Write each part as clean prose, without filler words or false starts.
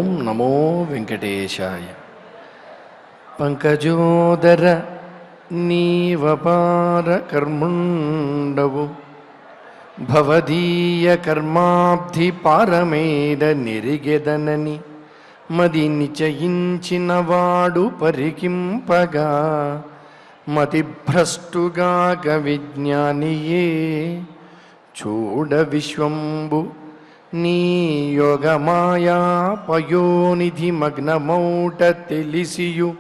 ఓం నమో వెంకటేశాయ. పంకజోదర నీవపార కర్ముండవు భవదీయ కర్మాబ్ధి పారమేద నెరిగెదనని మది నిచయించిన వాడు పరికింపగా మతిభ్రష్టుగాక విజ్ఞానియే చూడ విశ్వంబు నీ యోగమాయా పయోనిధి మగ్నమౌట తెలిసియు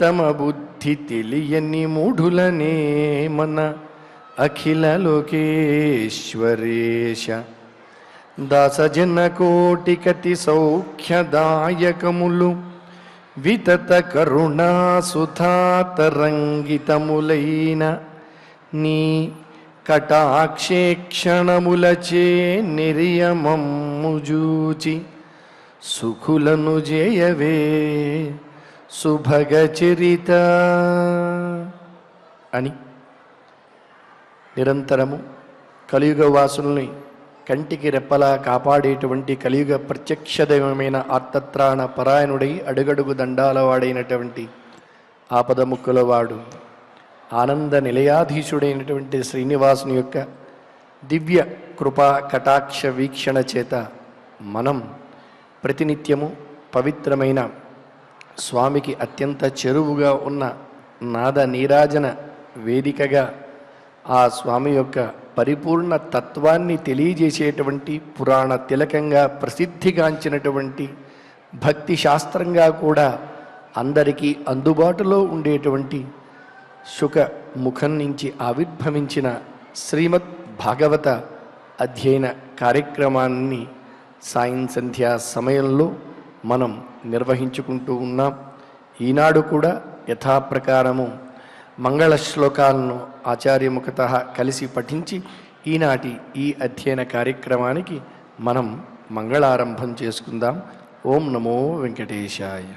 తమ బుద్ధి తెలియని మూఢులనే మన అఖిల లోకేశ్వరేశ. దాసజన కోటికతి సౌఖ్యదాయకములు వితత కరుణా సుధాతరంగితములైన నీ కటాక్షేక్షణములచే నిర్యమమ్ము జూచి సుఖులను జేయవే సుభగచరిత అని నిరంతరము కలియుగ వాసుల్ని కంటికి రెప్పలా కాపాడేటువంటి కలియుగ ప్రత్యక్ష దైవమైన ఆర్తత్రాణ పరాయణుడై అడుగడుగు దండాల వాడైనటువంటి ఆపదముక్కులవాడు ఆనంద నిలయాధీశుడైనటువంటి శ్రీనివాసుని యొక్క దివ్య కృపా కటాక్ష వీక్షణ చేత మనం ప్రతినిత్యము పవిత్రమైన స్వామికి అత్యంత చెరువుగా ఉన్న నాద నీరాజన వేదికగా ఆ స్వామి యొక్క పరిపూర్ణ తత్వాన్ని తెలియజేసేటువంటి పురాణ తిలకంగా ప్రసిద్ధిగాంచినటువంటి భక్తి శాస్త్రంగా కూడా అందరికీ అందుబాటులో ఉండేటువంటి శుక ముఖం నుంచి ఆవిర్భవించిన శ్రీమద్ భాగవత అధ్యయన కార్యక్రమాన్ని సాయం సంధ్యా సమయంలో మనం నిర్వహించుకుంటూ ఉన్నాం. ఈనాడు కూడా యథాప్రకారము మంగళ శ్లోకాలను ఆచార్యముఖత కలిసి పఠించి ఈనాటి ఈ అధ్యయన కార్యక్రమానికి మనం మంగళారంభం చేసుకుందాం. ఓం నమో వెంకటేశాయ.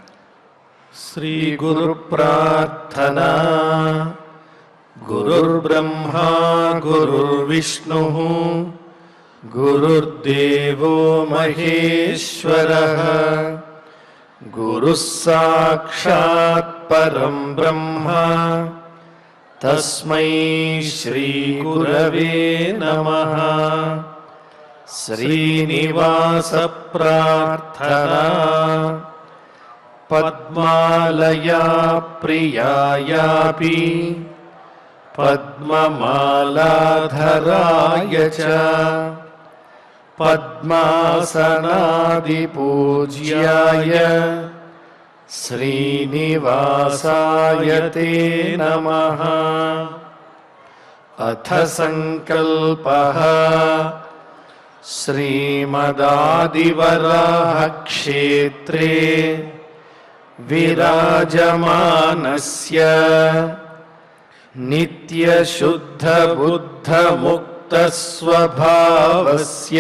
శ్రీ గురు ప్రార్థనా. గురుర్బ్రహ్మా గురుర్విష్ణు గురుర్దేవో మహేశ్వరః గురుః సాక్షాత్ పరం బ్రహ్మ తస్మై శ్రీ గురవే నమః. శ్రీనివాస ప్రార్థనా. పద్మాలయా ప్రియాయాపి పద్మమాలాధరాయ చ పద్మాసనాదిపూజ్యాయ శ్రీనివాసాయ తే నమః. అథ సంకల్పః. శ్రీమదాదివరాహ క్షేత్రే విరాజమానస్య నిత్యశుద్ధబుద్ధముక్తస్వభావస్య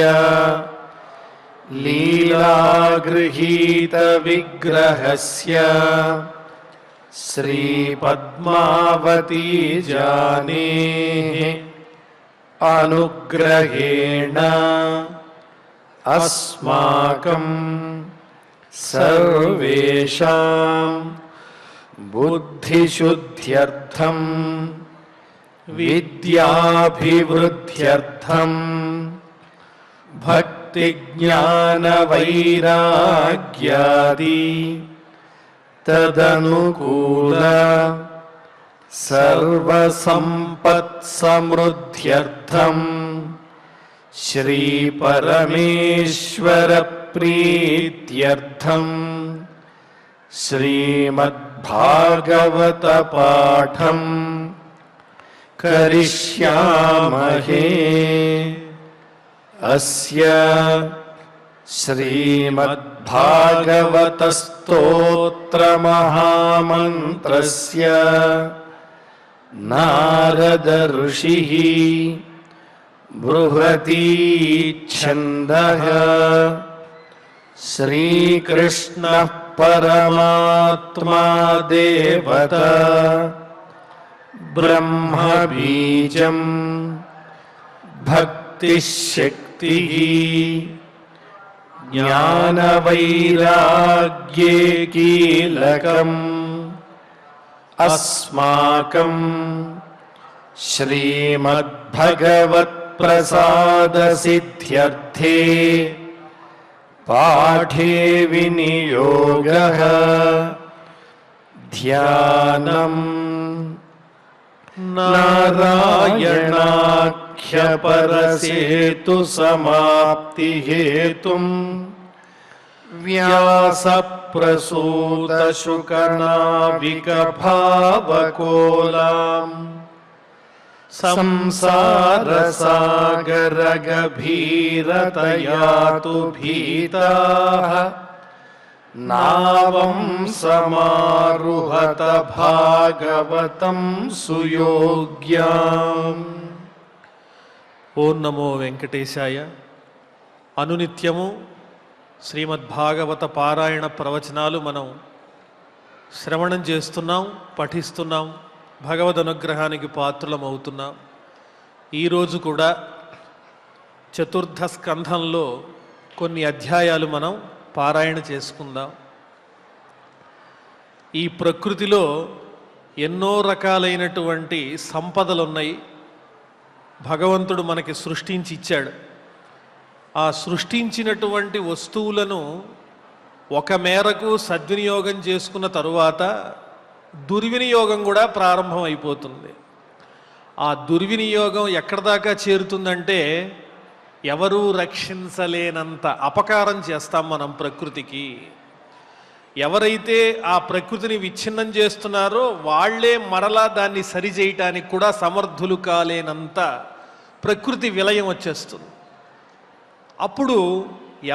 లీలాగృహీతవిగ్రహస్య శ్రీపద్మావతీ జానేః అనుగ్రహేణ అస్మాకం సర్వేషాం బుద్ధిశుద్ధ్యర్థం విద్యాభివృద్ధ్యర్థం భక్తిజ్ఞానవైరాగ్యాది తదనుకూల సర్వసంపత్సమృద్ధ్యర్థం శ్రీపరమేశ్వర ప్రీత్యర్థం శ్రీమద్భాగవత పాఠం కరిష్యామహే. అస్య శ్రీమద్భాగవత స్తోత్ర మహామంత్రస్య నారద ఋషిః బృహతీ ఛందః శ్రీకృష్ణః పరమాత్మా దేవతా బ్రహ్మ బీజం భక్తిశక్తి జ్ఞానవైరాగ్యే కీలకం అస్మాకం శ్రీమద్భగవత్ప్రసాదసిద్ధ్యర్థే పాఠే వినియోగః ధ్యానం నారాయణాఖ్యపరసేతు సమాప్తిహేతుం వ్యాసప్రసూతశుకనావికభావకోలాం సంసారసాగరగభీరతయాతు భీతాః నావం సమారుహత భాగవతం సుయోగ్యాం. ఓం నమో వెంకటేశాయ. అనునిత్యము శ్రీమద్భాగవత పారాయణ ప్రవచనాలు మనం శ్రవణం చేస్తున్నాం, పఠిస్తున్నాం, భగవద్ అనుగ్రహానికి పాత్రులమవుతున్నాం. ఈరోజు కూడా చతుర్థ స్కంధంలో కొన్ని అధ్యాయాలు మనం పారాయణ చేసుకుందాం. ఈ ప్రకృతిలో ఎన్నో రకాలైనటువంటి సంపదలు ఉన్నాయి. భగవంతుడు మనకి సృష్టించి ఇచ్చాడు. ఆ సృష్టించినటువంటి వస్తువులను ఒక మేరకు సద్వినియోగం చేసుకున్న తరువాత దుర్వినియోగం కూడా ప్రారంభం అయిపోతుంది. ఆ దుర్వినియోగం ఎక్కడి దాకా చేరుతుందంటే ఎవరూ రక్షించలేనంత అపకారం చేస్తాం మనం ప్రకృతికి. ఎవరైతే ఆ ప్రకృతిని విచ్ఛిన్నం చేస్తున్నారో వాళ్లే మరలా దాన్ని సరిచేయటానికి కూడా సమర్థులు కాలేనంత ప్రకృతి విలయం వచ్చేస్తుంది. అప్పుడు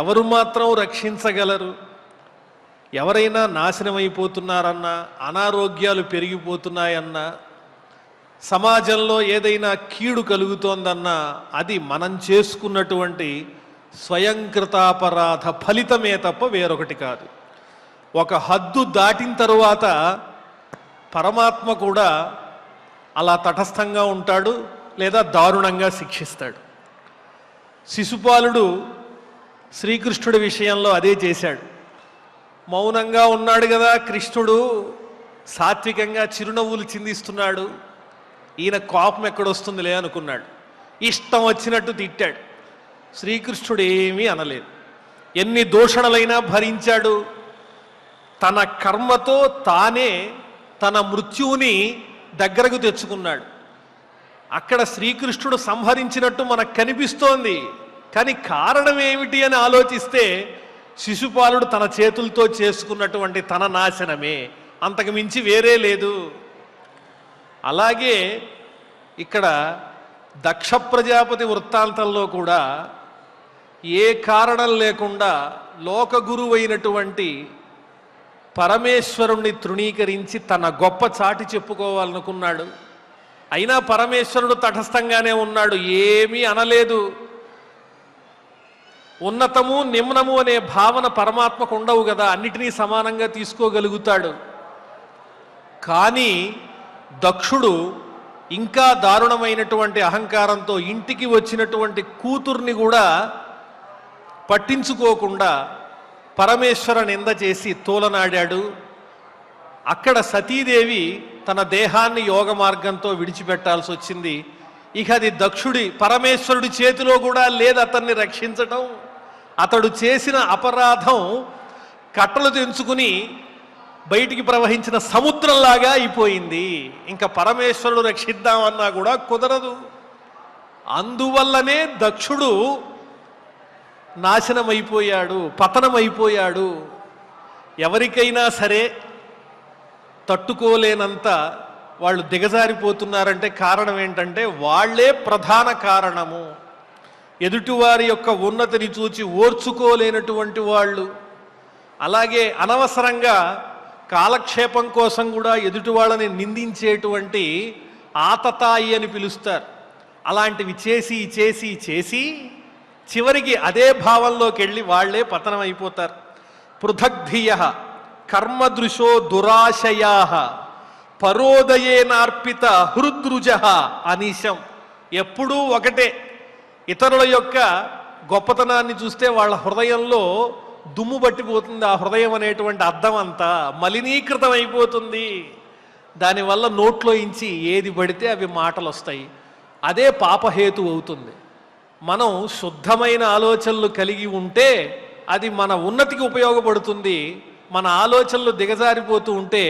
ఎవరు మాత్రం రక్షించగలరు? ఎవరైనా నాశనమైపోతున్నారన్నా, అనారోగ్యాలు పెరిగిపోతున్నాయన్నా, సమాజంలో ఏదైనా కీడు కలుగుతోందన్నా అది మనం చేసుకున్నటువంటి స్వయంకృతాపరాధ ఫలితమే తప్ప వేరొకటి కాదు. ఒక హద్దు దాటిన తరువాత పరమాత్మ కూడా అలా తటస్థంగా ఉంటాడు, లేదా దారుణంగా శిక్షిస్తాడు. శిశుపాలుడు శ్రీకృష్ణుడి విషయంలో అదే చేశాడు. మౌనంగా ఉన్నాడు కదా కృష్ణుడు, సాత్వికంగా చిరునవ్వులు చిందిస్తున్నాడు. ఈయన కోపం ఎక్కడొస్తుందిలే అనుకున్నాడు. ఇష్టం వచ్చినట్టు తిట్టాడు. శ్రీకృష్ణుడు ఏమీ అనలేదు. ఎన్ని దూషణలైనా భరించాడు. తన కర్మతో తానే తన మృత్యువుని దగ్గరకు తెచ్చుకున్నాడు. అక్కడ శ్రీకృష్ణుడు సంహరించినట్టు మనకు కనిపిస్తోంది. కానీ కారణం ఏమిటి అని ఆలోచిస్తే శిశుపాలుడు తన చేతులతో చేసుకున్నటువంటి తన నాశనమే, అంతకు మించి వేరే లేదు. అలాగే ఇక్కడ దక్ష ప్రజాపతి వృత్తాంతంలో కూడా ఏ కారణం లేకుండా లోకగురువైనటువంటి పరమేశ్వరుణ్ణి తృణీకరించి తన గొప్ప చాటి చెప్పుకోవాలనుకున్నాడు. అయినా పరమేశ్వరుడు తటస్థంగానే ఉన్నాడు, ఏమీ అనలేదు. ఉన్నతము నిమ్నము అనే భావన పరమాత్మకు ఉండవు కదా, అన్నిటినీ సమానంగా తీసుకోగలుగుతాడు. కానీ దక్షుడు ఇంకా దారుణమైనటువంటి అహంకారంతో ఇంటికి వచ్చినటువంటి కూతుర్ని కూడా పట్టించుకోకుండా పరమేశ్వర నింద చేసి తోలనాడాడు. అక్కడ సతీదేవి తన దేహాన్ని యోగ మార్గంతో విడిచిపెట్టాల్సి వచ్చింది. ఇక అది దక్షుడి పరమేశ్వరుడి చేతిలో కూడా లేదు అతన్ని రక్షించటం. అతడు చేసిన అపరాధం కట్టలు తెంచుకుని బయటికి ప్రవహించిన సముద్రంలాగా అయిపోయింది. ఇంకా పరమేశ్వరుడు రక్షిద్దామన్నా కూడా కుదరదు. అందువల్లనే దక్షుడు నాశనమైపోయాడు, పతనమైపోయాడు. ఎవరికైనా సరే తట్టుకోలేనంత వాళ్ళు దిగజారిపోతున్నారంటే కారణం ఏంటంటే వాళ్లే ప్రధాన కారణము. ఎదుటివారి యొక్క ఉన్నతిని చూచి ఓర్చుకోలేనటువంటి వాళ్ళు, అలాగే అనవసరంగా కాలక్షేపం కోసం కూడా ఎదుటి వాళ్ళని నిందించేటువంటి ఆతతాయి అని పిలుస్తారు. అలాంటివి చేసి చేసి చేసి చివరికి అదే భావంలోకి వెళ్ళి వాళ్లే పతనం అయిపోతారు. పృథగ్ధియ కర్మదృశో దురాశయా పరోదయేనార్పిత హృద్రుజ అనీశం. ఎప్పుడూ ఒకటే, ఇతరుల యొక్క గొప్పతనాన్ని చూస్తే వాళ్ళ హృదయంలో దుమ్ము పట్టిపోతుంది. ఆ హృదయం అనేటువంటి అద్దం అంతా మలినీకృతం అయిపోతుంది. దానివల్ల నోట్లో ఇంచి ఏది పడితే అవి మాటలు వస్తాయి. అదే పాపహేతు అవుతుంది. మనం శుద్ధమైన ఆలోచనలు కలిగి ఉంటే అది మన ఉన్నతికి ఉపయోగపడుతుంది. మన ఆలోచనలు దిగజారిపోతూ ఉంటే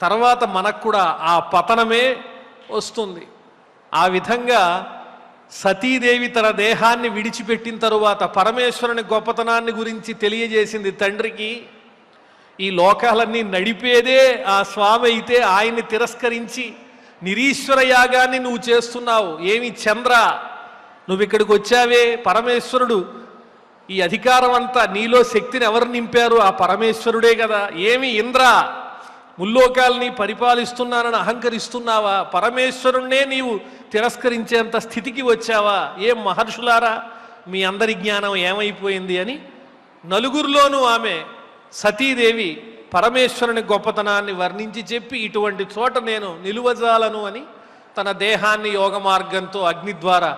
తర్వాత మనకు కూడా ఆ పతనమే వస్తుంది. ఆ విధంగా సతీదేవి తన దేహాన్ని విడిచిపెట్టిన తరువాత పరమేశ్వరుని గొప్పతనాన్ని గురించి తెలియజేసింది తండ్రికి. ఈ లోకాలన్నీ నడిపేదే ఆ స్వామి అయితే ఆయన్ని తిరస్కరించి నిరీశ్వర యాగాన్ని నువ్వు చేస్తున్నావు. ఏమి చంద్ర, నువ్వు ఇక్కడికి వచ్చావే, పరమేశ్వరుడు ఈ అధికారం అంతా నీలో శక్తిని ఎవరు నింపారు? ఆ పరమేశ్వరుడే కదా. ఏమి ఇంద్ర, ముల్లోకాల్ని పరిపాలిస్తున్నానని అహంకరిస్తున్నావా? పరమేశ్వరుణ్ణే నీవు తిరస్కరించేంత స్థితికి వచ్చావా? ఏం మహర్షులారా, మీ అందరి జ్ఞానం ఏమైపోయింది అని నలుగురిలోనూ ఆమె సతీదేవి పరమేశ్వరుని గొప్పతనాన్ని వర్ణించి చెప్పి ఇటువంటి చోట నేను నిలువజాలను అని తన దేహాన్ని యోగ మార్గంతో అగ్ని ద్వారా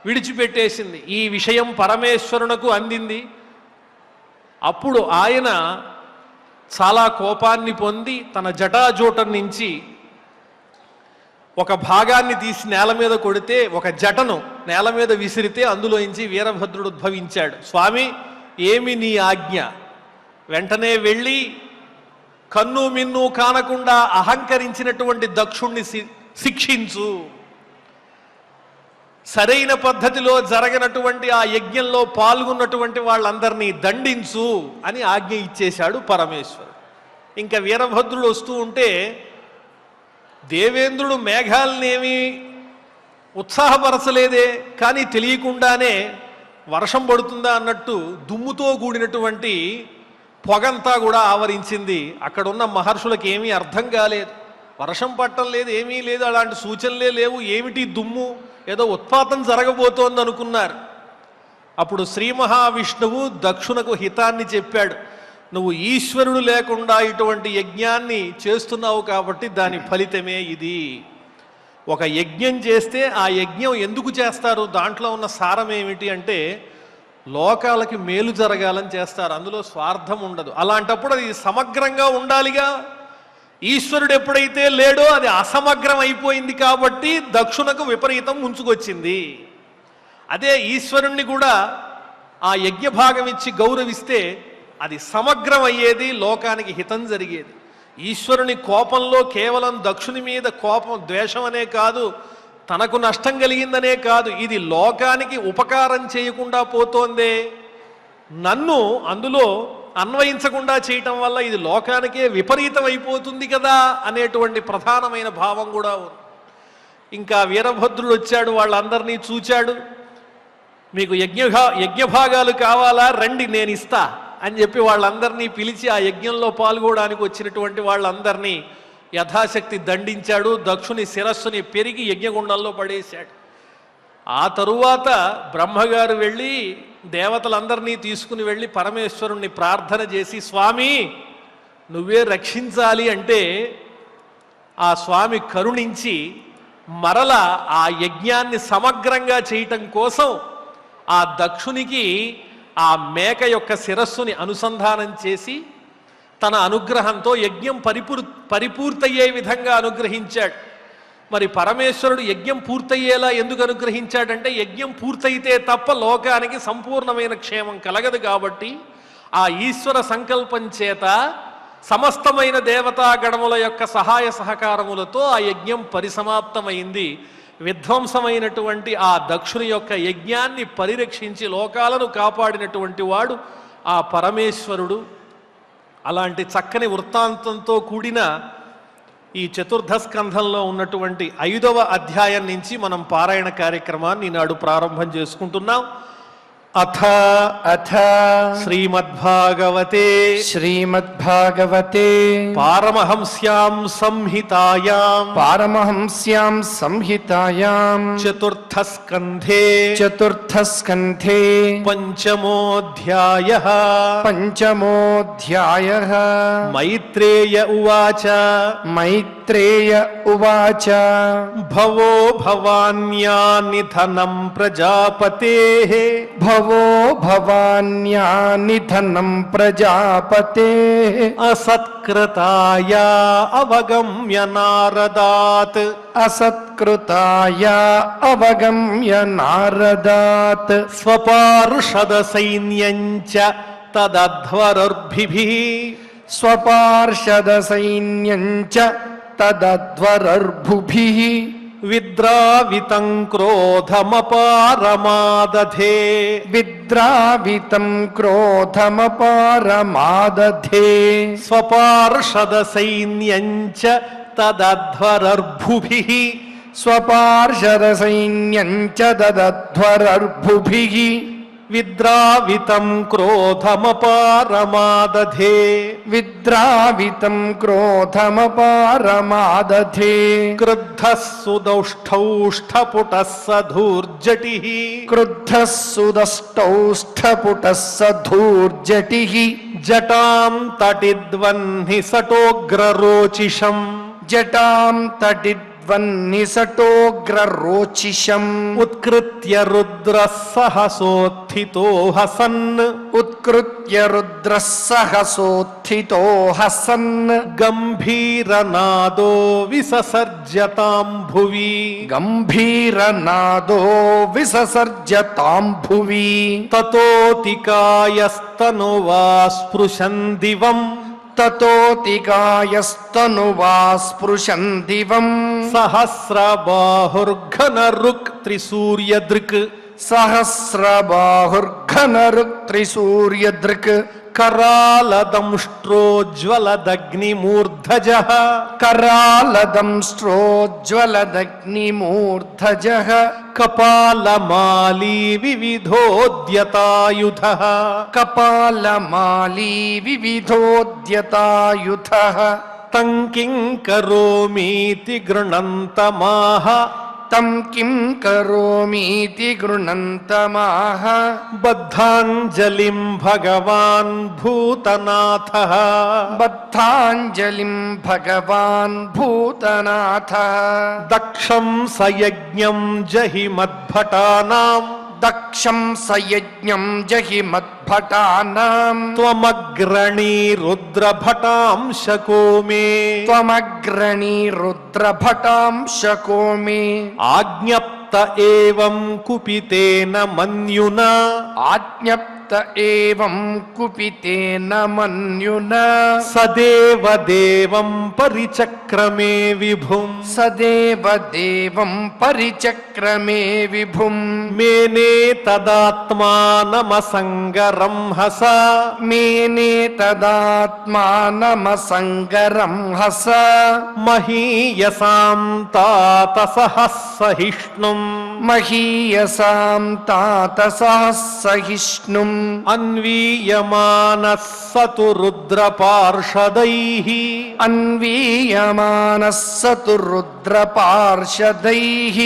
విడిచిపెట్టేసింది. ఈ విషయం పరమేశ్వరునకు అందింది. అప్పుడు ఆయన చాలా కోపాన్ని పొంది తన జటాజూటం నుంచి ఒక భాగాన్ని తీసి నేల మీద కొడితే, ఒక జటను నేల మీద విసిరితే అందులోంచి వీరభద్రుడు ఉద్భవించాడు. స్వామి, ఏమి నీ ఆజ్ఞ? వెంటనే వెళ్ళి కన్ను మిన్ను కానకుండా అహంకరించినటువంటి దక్షుణ్ణి శిక్షించు, సరైన పద్ధతిలో జరగనటువంటి ఆ యజ్ఞంలో పాల్గొన్నటువంటి వాళ్ళందరినీ దండించు అని ఆజ్ఞ ఇచ్చేశాడు పరమేశ్వరుడు. ఇంకా వీరభద్రుడు వస్తూ ఉంటే దేవేంద్రుడు మేఘాలనేమి ఉత్సాహపరచలేదే, కానీ తెలియకుండానే వర్షం పడుతుందా అన్నట్టు దుమ్ముతో కూడినటువంటి పొగంతా కూడా ఆవరించింది. అక్కడున్న మహర్షులకు ఏమీ అర్థం కాలేదు. వర్షం పట్టం లేదు, ఏమీ లేదు, అలాంటి సూచనలే లేవు. ఏమిటి దుమ్ము? ఏదో ఉత్పాతం జరగబోతోంది అనుకున్నారు. అప్పుడు శ్రీ మహావిష్ణువు దక్షునకు హితాన్ని చెప్పాడు. నువ్వు ఈశ్వరుడు లేకుండా ఇటువంటి యజ్ఞాన్ని చేస్తున్నావు కాబట్టి దాని ఫలితమే ఇది. ఒక యజ్ఞం చేస్తే ఆ యజ్ఞం ఎందుకు చేస్తారు? దాంట్లో ఉన్న సారం ఏమిటి అంటే లోకాలకి మేలు జరగాలని చేస్తారు. అందులో స్వార్థం ఉండదు. అలాంటప్పుడు అది సమగ్రంగా ఉండాలిగా. ఈశ్వరుడు ఎప్పుడైతే లేడో అది అసమగ్రం అయిపోయింది కాబట్టి దక్షునకు విపరీతం ముంచుకొచ్చింది. అదే ఈశ్వరుణ్ణి కూడా ఆ యజ్ఞ భాగం ఇచ్చి గౌరవిస్తే అది సమగ్రం అయ్యేది, లోకానికి హితం జరిగేది. ఈశ్వరుని కోపంలో కేవలం దక్షుని మీద కోపం, ద్వేషం అనే కాదు, తనకు నష్టం కలిగిందనే కాదు, ఇది లోకానికి ఉపకారం చేయకుండా పోతోందే, నన్ను అందులో అన్వయించకుండా చేయటం వల్ల ఇది లోకానికే విపరీతం అయిపోతుంది కదా అనేటువంటి ప్రధానమైన భావం కూడా ఉంది. ఇంకా వీరభద్రుడు వచ్చాడు, వాళ్ళందరినీ చూచాడు. మీకు యజ్ఞభాగాలు కావాలా, రండి నేను ఇస్తా అని చెప్పి వాళ్ళందరినీ పిలిచి ఆ యజ్ఞంలో పాల్గొనడానికి వచ్చినటువంటి వాళ్ళందరినీ యథాశక్తి దండించాడు. దక్షుని శిరస్సుని పెరిగి యజ్ఞగుండంలో పడేశాడు. ఆ తరువాత బ్రహ్మగారు వెళ్ళి దేవతలందరినీ తీసుకుని వెళ్ళి పరమేశ్వరుణ్ణి ప్రార్థన చేసి, స్వామి నువ్వే రక్షించాలి అంటే ఆ స్వామి కరుణించి మరల ఆ యజ్ఞాన్ని సమగ్రంగా చేయటం కోసం ఆ దక్షునికి ఆ మేక యొక్క శిరస్సుని అనుసంధానం చేసి తన అనుగ్రహంతో యజ్ఞం పరిపూర్తయ్యే విధంగా అనుగ్రహించాడు. మరి పరమేశ్వరుడు యజ్ఞం పూర్తయ్యేలా ఎందుకు అనుగ్రహించాడంటే యజ్ఞం పూర్తయితే తప్ప లోకానికి సంపూర్ణమైన క్షేమం కలగదు కాబట్టి ఆ ఈశ్వర సంకల్పం చేత సమస్తమైన దేవతాగణముల యొక్క సహాయ సహకారములతో ఆ యజ్ఞం పరిసమాప్తమైంది. విధ్వంసమైనటువంటి ఆ దక్షుని యొక్క యజ్ఞాన్ని పరిరక్షించి లోకాలను కాపాడినటువంటి వాడు ఆ పరమేశ్వరుడు. అలాంటి చక్కని వృత్తాంతంతో కూడిన ఈ చతుర్థ స్కంధంలో ఉన్నటువంటి 5వ అధ్యాయం నుంచి మనం పారాయణ కార్యక్రమాన్ని ఈనాడు ప్రారంభం చేసుకుంటున్నాం. అథ శ్రీమద్భాగవతే పారమహంస్యాం సంహితాయాం చతుర్థ స్కంధే పంచమోऽధ్యాయః మైత్రేయ ఉవాచ భవో భవాన్యా నిధనం ప్రజాపతేః भवो भवान्या निधनं प्रजापते असत्कृताय अवगम्य नारदात् असत्कृताय अवगम्य नारदात् स्वपार्षद सैन्यञ्च तदध्वरर्भिभिः स्वपार्षद सैन्यञ्च तदध्वरर्भुभिः विद्रावितं क्रोधमपारमादधे विद्रावितं क्रोधमपारमादधे स्वपार्षद सैन्यञ्च तदध्वरर्भुभिः स्वपार्षद सैन्यञ्च तदध्वरर्भुभिः विद्रावितं क्रोधमपारमादधे विद्रावितं क्रोधमपारमादधे क्रुद्धः सुदौष्ठौष्ठपुटः सधूर्जटिः क्रुद्धः सुदष्टौष्ठपुटः सधूर्जटिः जटां तटिद्वह्नि सटोग्ररोचिषम् जटां तटिद्वन्निसटोग्ररोचिषम् उत्कृत्य रुद्रः सहसोत्थितो हसन् उत्कृत्य रुद्रः सहसोत्थितो हसन् गम्भीरनादो विससर्जतां भुवि गम्भीरनादो विससर्जतां भुवि ततोतिकायस्तनुवा स्पृशन् दिवम् ततोतिकायस्तनुवा स्पृशन् दिवम् सहस्रबाहुर्घनरुक् त्रिसूर्यदृक् सहस्रबाहुर्घनरुक् त्रिसूर्यदृक् करालदंष्ट्रोज्ज्वलदग्निमूर्धजः करालदंष्ट्रोज्ज्वलदग्निमूर्धजः कपालमाली विविधोद्यतायुधः कपालमाली विविधोद्यतायुधः तं किं करोमीति गृणन्तमाह तं किं करोमीति गृह्णन्तमाह बद्धाञ्जलिं भगवान् भूतनाथः बद्धाञ्जलिं भगवान् भूतनाथः दक्षं सयज्ञं जहि मद्भटानां दक्षं सयज्ञं जहि मद्भटानां त्वमग्रणी रुद्रभटांशको मे त्वमग्रणी रुद्रभटांशको मे आज्ञप्त एवं कुपितेन मन्युना आज्ञप्त एवं कुपितेन मन्युना सदेव देवं परिचक्रमे विभुम् सदेव देवं परिचक्रमे विभुम् मेने तदात्मानमसङ्गरं हस मेने तदात्मानमसङ्गरं हस महीयसां तात सहिष्णुम् महीयसां तात सहिष्णुम् अन्वीयमानः स तु रुद्रपार्षदैः अन्वीयमानः स तु रुद्रपार्षदैः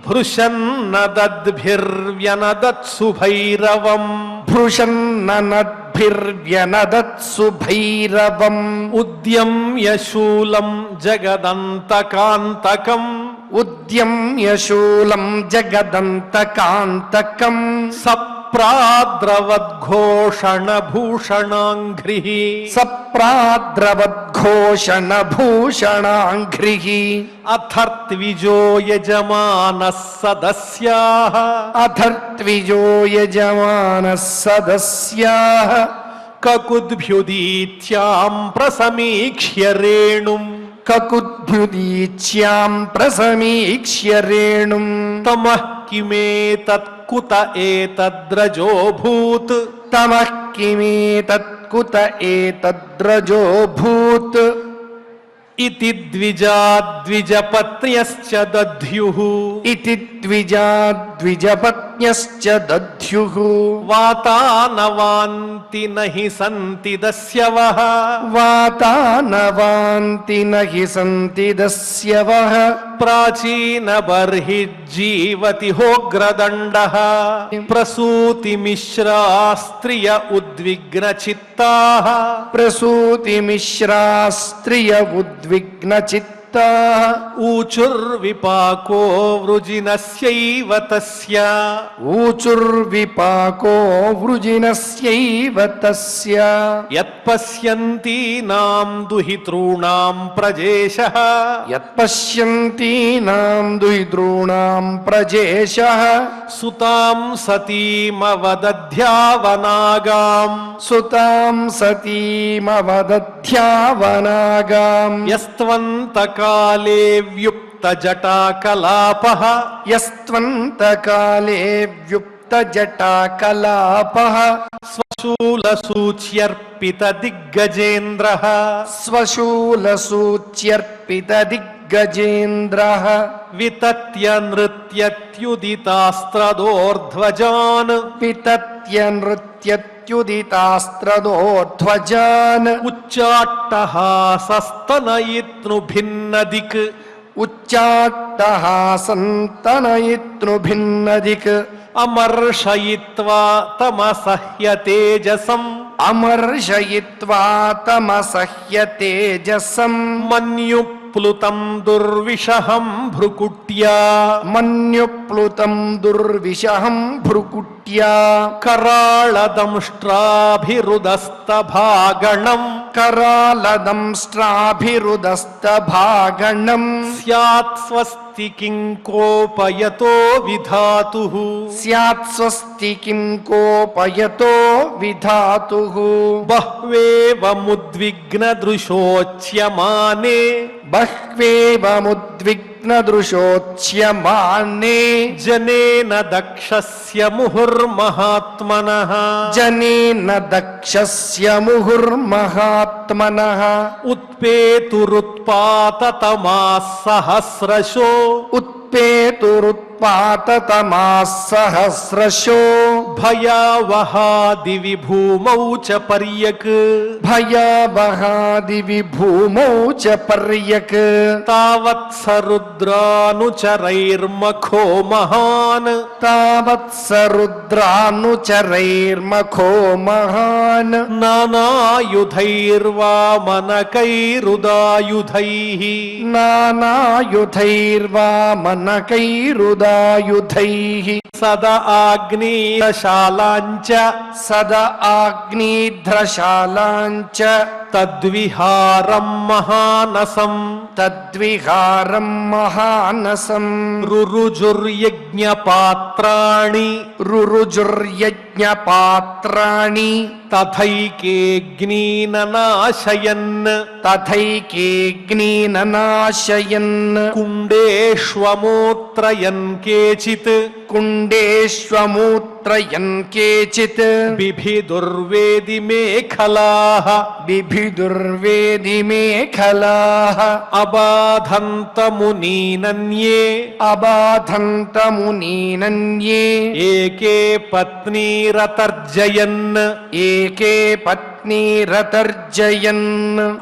भृशन्नदद्भिर्व्यनदत्सु भैरवम् भृशन्ननद्भिर्व्यनदत्सु भैरवम् उद्यम्य शूलं जगदन्तकान्तकम् उद्यम्य शूलं जगदन्तकान्तकम् सप्राद्रवद्घोषणभूषणाङ्घ्रिः सप्राद्रवद्घोषणभूषणाङ्घ्रिः अथर्त्विजो यजमानः सदस्याः अथर्त्विजो यजमानः सदस्याः ककुद्भ्युदीत्यां प्रसमीक्ष्य रेणुम् ककुद्भ्युदीच्यां प्रसमीक्ष्य रेणुम् तमः किमेतत् कुत एतद्रजोऽभूत् तमः किमेतत् कुत एतद्रजोऽभूत् इति द्विजपत्न्यश्च दध्युः इति द्विजपत्न्यश्च दध्युः वातानवान्ति न हि सन्ति दस्यवः वातानवान्ति न हि सन्ति दस्यवः प्राचीनबर्हिज्जीवति होग्रदण्डः प्रसूतिमिश्रा स्त्रिय उद्विग्नचित्ताः प्रसूतिमिश्रा स्त्रिय उद्विग्नचित्ताः ఊచుర్విపాకో వృజినస్యైవ తస్య ఊచుర్విపాకో వృజినస్యైవ తస్య యత్పశ్యంతీనాం దుహితॄణాం ప్రజేశః యత్పశ్యంతీనాం దుహితॄణాం ప్రజేశః సుతాం సతీమవదధ్యావనాగాం సుతాం సతీమవదధ్యావనాగాం యస్త్వంతకాలే వ్యుప్తజటాకలాపః యస్త్వంతకాలే వ్యుప్తజటాకలాపః స్వశూలసూచ్యర్పితదిగ్గజేంద్రః స్వశూలసూచ్యర్పితదిగ్గజేంద్రః వితత్య నృత్యత్యుదితాస్త్రదోర్ధ్వజాన్ వితత్య నృత్యత్యుదితాస్త్రదోర్ధ్వజాన్ ఉచ్చాట్టహాసస్తనయిత్ను భిన్నదిక్ ఉచ్చాట్టహాసంతనయిత్నుభిన్నదిక్ అమర్షయిత్వా తమసహ్య తేజసం అమర్షయిత్వా తమసహ్య తేజసం మన్యుప్లుతం దుర్విషహం భృకుట్యా మన్యుప్లుతం దుర్విషహం భృకుట్యా కరాళదంష్ట్రాభిరుదస్తభాగణం కరాళదంష్ట్రాభిరుదస్తభాగణం స్యాత్ స్వస్తి కిం కోపయతో విధాతుః స్యాత్ స్వస్తి కిం కోపయతో విధాతుః బహ్వేవముద్విగ్నదృశోచ్యమానే బహ్వేవముద్విగ్నదృశోచ్యమానే జనేన దక్షస్య ముహుర్మహాత్మనః జనేన దక్షస్య ముహుర్మహాత్మనః ఉత్పేతురుత్పాతతమాః సహస్రశో ఉత్పేతురుత్పాతతమాః సహస్రశో భయావహాది విభూమౌ చ పర్యక్ భయావహాదివి భూమౌ చ పర్యక్ తావత్స రుద్రానుచరైర్మఖో మహాన్ తావత్స రుద్రానుచరైర్మఖో మహాన్ నానాయుధైర్వామనకైరుదాయుధైః నానాయుధైర్వామనకైరుదాయుధైః సద ఆగ్నేయశాలాంచ సద ఆగ్నేధ్రశాలాంచ తద్విహారం మహానసం తద్విహారం మహానసం రురుజుర్యజ్ఞపాత్రాణి రురుజుర్యజ్ఞపాత్రాణి తథైకేऽగ్నీననాశయన్ తథైకేऽగ్నీననాశయన్ కుండేష్వమూత్రయన్ కేచిత్ కుండేష్వమూత్రయన్ కేచిత్ బిభిదుర్వేది మేఖలాః బిభిదుర్వేది మేఖలాః అబాధంతమునీనన్యే అబాధంతమునీనన్యే ఏకే పత్నీరతర్జయన్ ఏకే పత్నీరతర్జయన్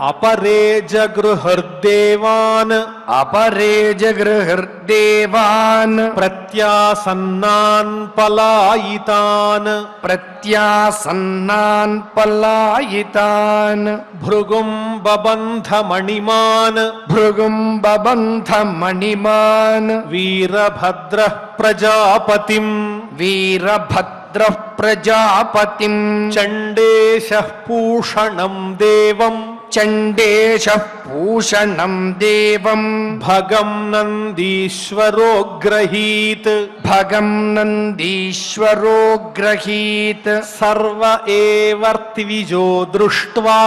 అపరే జగృహర్దేవాన్ అపరే జగృహర్దేవాన్ ప్రత్యాసన్నాన్ పలాయితాన్ ప్రత్యాసన్నాన్ పలాయితాన్ భృగుం బబంధమణిమాన్ భృగుం బబంధమణిమాన్ వీరభద్రః ప్రజాపతిం వీరభద్రః ప్రజాపతిం చండేశః పూషణం దేవం చండేశః పూషణం దేవం భగం నందీశ్వరో గ్రహీత్ భగం నందీశ్వరో గ్రహీత్ సర్వ ఏవర్తివిజో దృష్ట్వా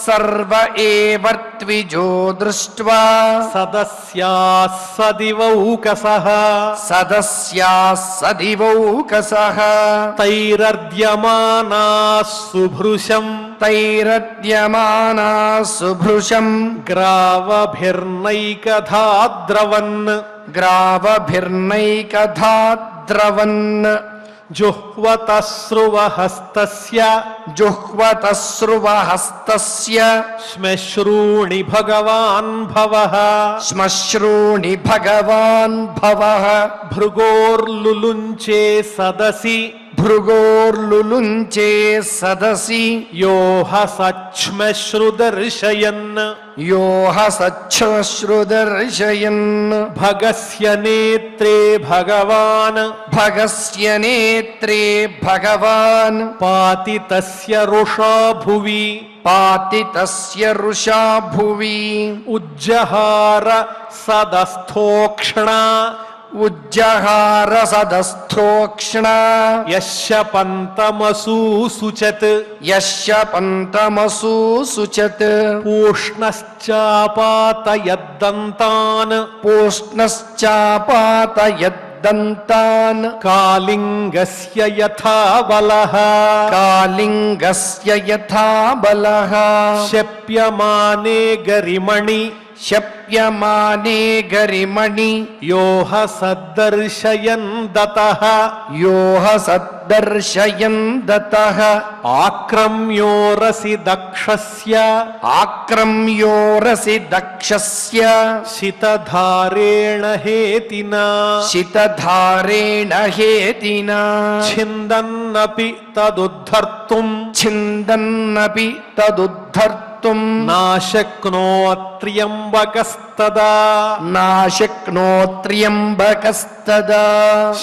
సర్వ ఏవర్త్విజో దృష్ట్వా సదస్యాః సదివౌకసః సదస్యాః సదివౌకసః తైరర్ద్యమానాః సుభృశం తైరద్యమానా సుభృశం గ్రావభిర్నైకధాద్రవన్ గ్రావభిర్నైకధాద్రవన్ జుహ్వతశ్రువహస్తస్య జుహ్వతశ్రువహస్తస్య శ్మశ్రూణి భగవాన్ భవః శ్మశ్రూణి భగవాన్ భవః భృగోర్లులుంచే సదసి భృగోర్లులుంచే సదసి యోహ సచ్మశ్రుదర్శయన్ యోహ సచ్ఛశ్రుదర్శయన్ భగస్య నేత్రే భగవాన్ భగస్య నేత్రే భగవాన్ పాతి తస్య రుషా భువి పాతి తస్య రుషా భువి ఉజ్జహార సదస్థోక్షణ ఉజ్జహార సదస్థోక్ష్ణ యస్య పంతమసూసుచత్ యస్య పంతమసూసుచత్ పూష్ణశ్చాపాతయద్దంతాన్ పూష్ణశ్చాపాతయద్దంతాన్ కాళింగస్య యథా బలః కాళింగస్య యథా బలః శప్యమానే గరిమణి శప్యమానే గరిమణి యోహ సద్దర్శయన్ దతః యోహ సద్దర్శయన్ దతః ఆక్రమ్యోరసి దక్షస్య ఆక్రమ్యోరసి దక్షస్య శితధారేణ హేతినా శితధారేణ హేతినా ఛిందన్నపి తదుద్ధర్తుం ఛిందన్నపి తదుద్ధర్తుం నాశక్నోత్ర్యంబకస్తదా నాశక్నోత్ర్యంబకస్తదా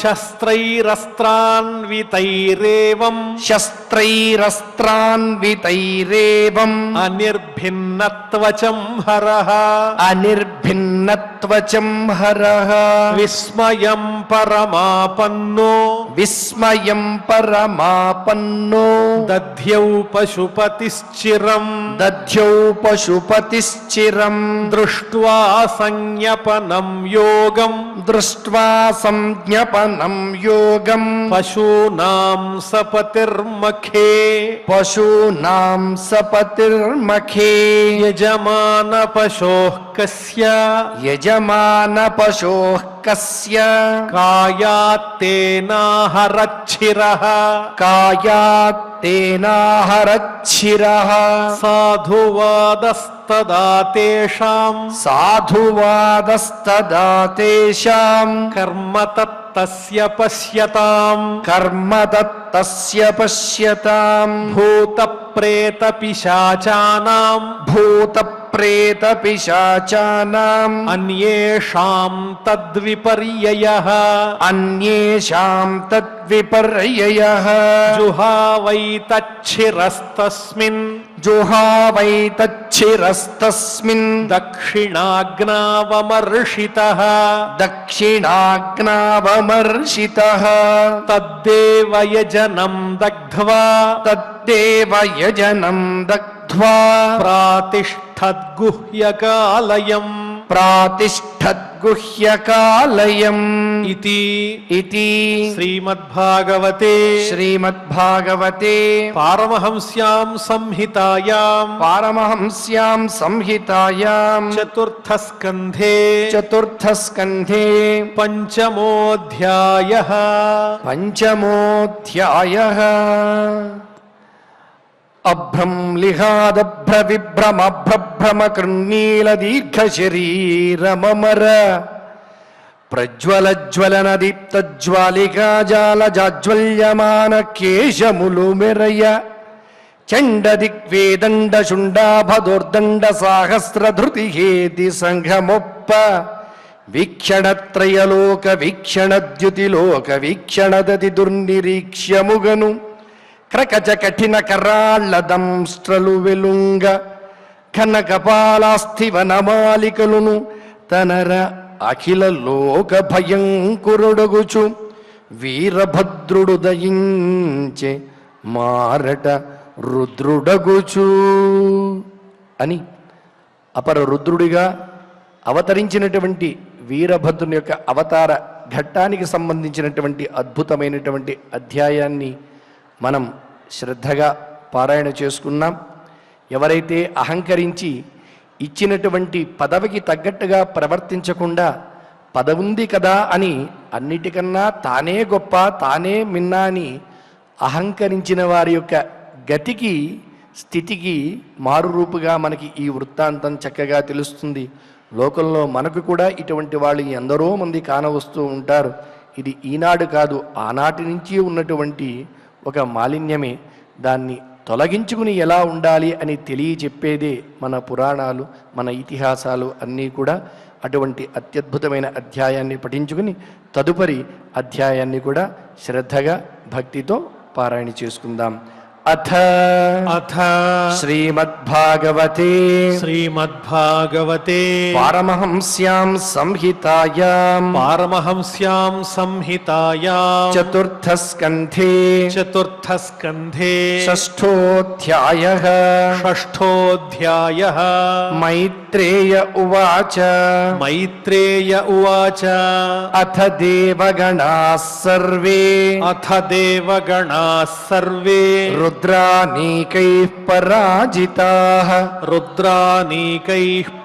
శస్త్రైరస్త్రాన్వితైరేవం శస్త్రైరస్త్రాన్వితైరేవం అనిర్భిన్నత్వచం హరః అనిర్భిన్నత్వచం హరః విస్మయం పరమాపన్నో విస్మయం పరమాపన్నో దధ్యౌ పశుపతిశ్చిరం దధ్యౌ పశుపతిశ్చిరం దృష్ట్వా సంజ్ఞపనం యోగం దృష్ట్వా సంజ్ఞపనం యోగం పశూనాం సపతిర్మఖే పశూనాం సపతిర్మఖే యజమాన పశోః కస్య యజమాన పశోః కస్య కాయాత్తేనాహరచ్చిరః కాయాత్తేనాహరచ్చిరః సాధువాదస్తదా తేషాం సాధువాదస్తదా తేషాం కర్మ తత్తస్య పశ్యతాం కర్మ దత్తస్య పశ్యతాం భూత ప్రేత పిశాచానాం భూత ప్రేత పిశాచానాం అన్యేషాం తద్విపర్యయః అన్యేషాం తద్విపర్యయః జుహావైతచ్చిరస్తస్మిన్ జుహావైతచ్చిరస్తస్మిన్ దక్షిణాగ్నావమర్షితః దక్షిణాగ్నావమర్షితః తద్దేవ యజనం దగ్ధ్వా తద్దేవ యజనం దగ్ధ్వా ప్రాతిష్ఠద్గుహ్యకాలయం ప్రాతిష్ఠద్గుహ్యకాలయం ఇతి ఇతి శ్రీమద్భాగవతే శ్రీమద్భాగవతే పారమహంస్యాం సంహితాయాం పారమహంస్యాం సంహితాయాం చతుర్థస్కంధే చతుర్థస్కంధే పంచమోऽధ్యాయः పంచమోऽధ్యాయः అభ్రం లిహాదభ్ర విభ్రమభ్రభ్రమ కృన్నీల దీర్ఘ శరీరమమర ప్రజ్వలజ్వలన దీప్త జ్వాలికాజాల జాజ్వల్యమాన కేశములు మెరయ చండ దిగ్వేదండ శుండాభదోర్దండ సాహస్రధృతి హేతి సంఘమొప్ప వీక్షణత్రయలోక వీక్షణద్యుతిలోక వీక్షణదతి దుర్నిరీక్ష్యముగను క్రకచ కఠిన కరాళ్ళదంస్ట్రలు వెలుంగ ఘన కపాలాస్థివనమాలికలును తనర అఖిల లోక భయంకురుడగుచు వీరభద్రుడు దయించే మారట రుద్రుడగుచు అని అపర రుద్రుడిగా అవతరించినటువంటి వీరభద్రుని యొక్క అవతార ఘట్టానికి సంబంధించినటువంటి అద్భుతమైనటువంటి అధ్యాయాన్ని మనం శ్రద్ధగా పారాయణ చేసుకున్నాం. ఎవరైతే అహంకరించి ఇచ్చినటువంటి పదవికి తగ్గట్టుగా ప్రవర్తించకుండా పదవుంది కదా అని అన్నిటికన్నా తానే గొప్ప తానే మిన్న అని అహంకరించిన వారి యొక్క గతికి స్థితికి మారురూపుగా మనకి ఈ వృత్తాంతం చక్కగా తెలుస్తుంది. లోకంలో మనకు కూడా ఇటువంటి వాళ్ళు ఎందరో మంది కానవస్తూ ఉంటారు. ఇది ఈనాడు కాదు, ఆనాటి నుంచి ఉన్నటువంటి ఒక మాలిన్యమే. దాన్ని తొలగించుకుని ఎలా ఉండాలి అని తెలియచెప్పేదే మన పురాణాలు, మన ఇతిహాసాలు అన్నీ కూడా. అటువంటి అత్యద్భుతమైన అధ్యాయాన్ని పఠించుకుని తదుపరి అధ్యాయాన్ని కూడా శ్రద్ధగా భక్తితో పారాయణ చేసుకుందాం. అథ శ్రీమద్భాగవతే పారమహంస్యాం సంహితాయాం చతుర్థస్కంధే షష్ఠోऽధ్యాయః మైత్రేయ ఉవాచ అథ దేవగణాః సర్వే రుద్రానీకైః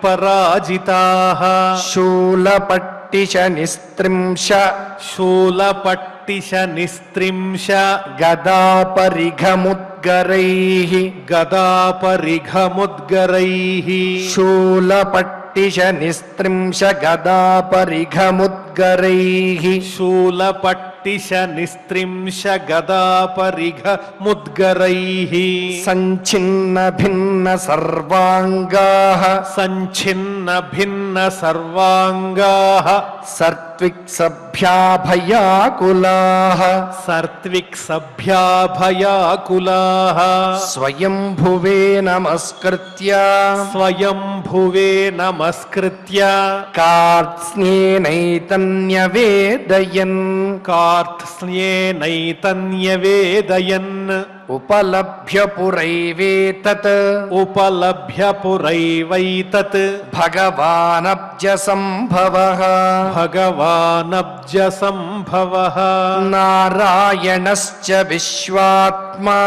పరాజితాః శూలపట్టిశ నిస్త్రింశ గదాపరిఘముద్గరైః శూలపట్టిశ నిస్త్రింశ గదాపరిఘముద్గరైః సంఛిన్న భిన్న సర్వాంగాః సర్త్విక్ సభ్యాభయాకులాః స్వయంభువే నమస్కృత్య కార్త్స్న్యేనైతన్యవేదయన్ ఉపలభ్య పురైవైతత్ భగవానబ్జ సంభవః నారాయణశ్చ విశ్వాత్మా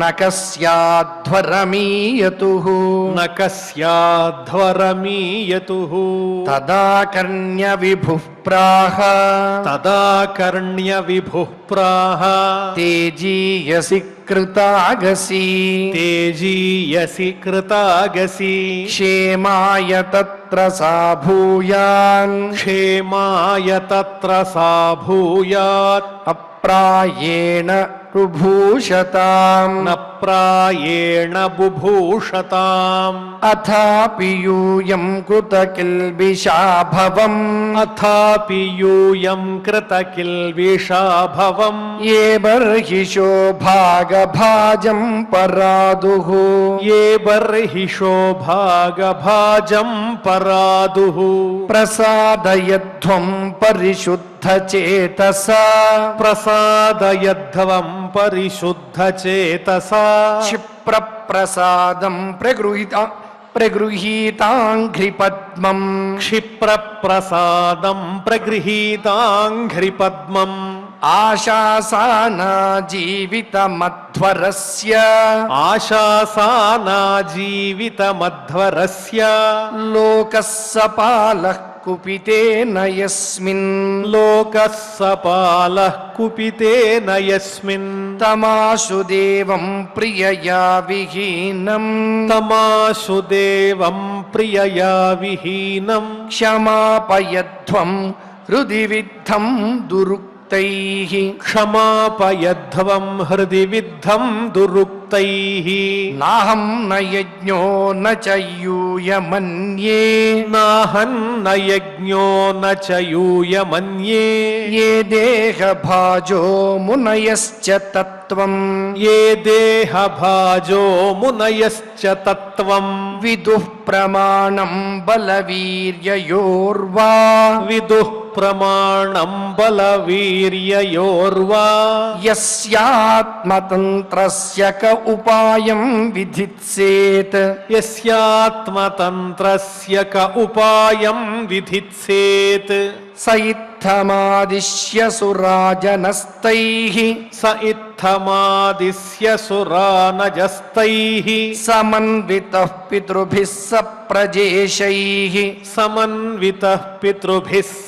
నకస్యాధ్వరమీయతుః తదాకర్ణ్య విభుః ప్రాహ తేజీయసి కృతాగసి క్షేమాయ తత్ర సాభూయాన్ అప్రాయేణ బుభూషతాం అథాపి యూయం కృతకిల్బిషాభవం ఏ బర్హిషో భాగభాజం పరాదుః ప్రసాదయధ్వం పరిశుద్ధచేతసా క్షిప్రప్రసాదం ప్రగృహీతాంఘ్రిపద్మం ఆశాసానా జీవితమధ్వరస్య లోకస్సపాలః కుపితేన యస్మిన్ తమాశు దేవం ప్రియయా విహీనం క్షమాపయధ్వం హృది విద్ధం దురుక్తైః నాహం న యజ్ఞో న చ యూయమన్యే ఏ దేహభాజో మునయశ్చ తత్వం విదుః ప్రమాణం బలవీర్యయోర్వా యస్యాత్మతంత్రస్య క ఉపాయం విధిత్సేత్ స ఇత్తమాదిశ్య సురానజస్తైః సమన్వితః పితృభిః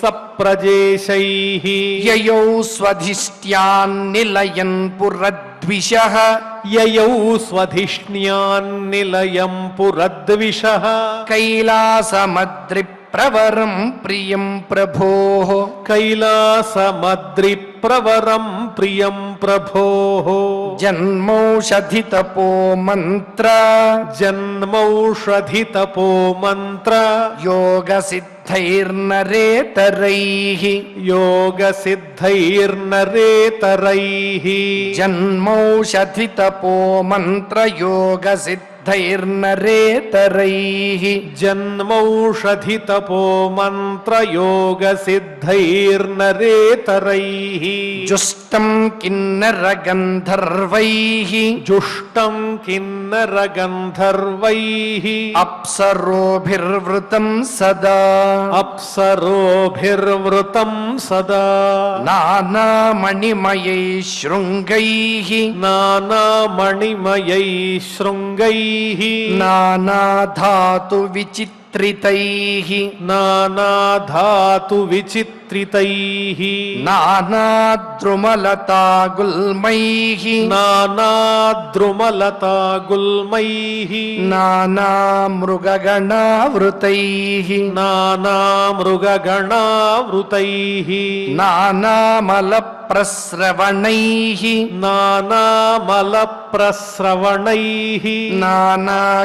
సప్రజేషైః యయౌ స్వధిష్ట్యాన్నిలయన్ పురద్విషః కైలాసమద్రి ప్రవరం ప్రియం ప్రభో కైలాసమద్రి ప్రవరం ప్రియం ప్రభో జన్మౌషధి తపో మంత్ర జన్మౌషధి తపో మంత్ర యోగ సిద్ధైర్నరేతరైః యోగ సిద్ధైర్నరేతరైః జన్మౌషధి తపో మంత్ర యోగ సిద్ధైర్నరేతరైః జన్మౌషధి తపో మంత్ర యోగ సిద్ధైర్నరేతరైః జుష్టం కిన్నర గంధర్వైః జుష్టం కిన్నర గంధర్వైః అప్సరోభిర్వృతం సదా అప్సరోభిర్వృతం సదా నానామణిమయై శృంగైః నానామణిమయై శృంగైః నానాధాతు విచిత్రితైః నానాధాతు విచిత్రితైః నానాద్రుమలతాగుల్మైః నానాద్రుమలతాగుల్మైః నానామృగగణావృతైః నానామృగగణావృతైః నానామలప్రస్రవణైః నానామలప్రస్రవణైః నానాకందరసానుభిః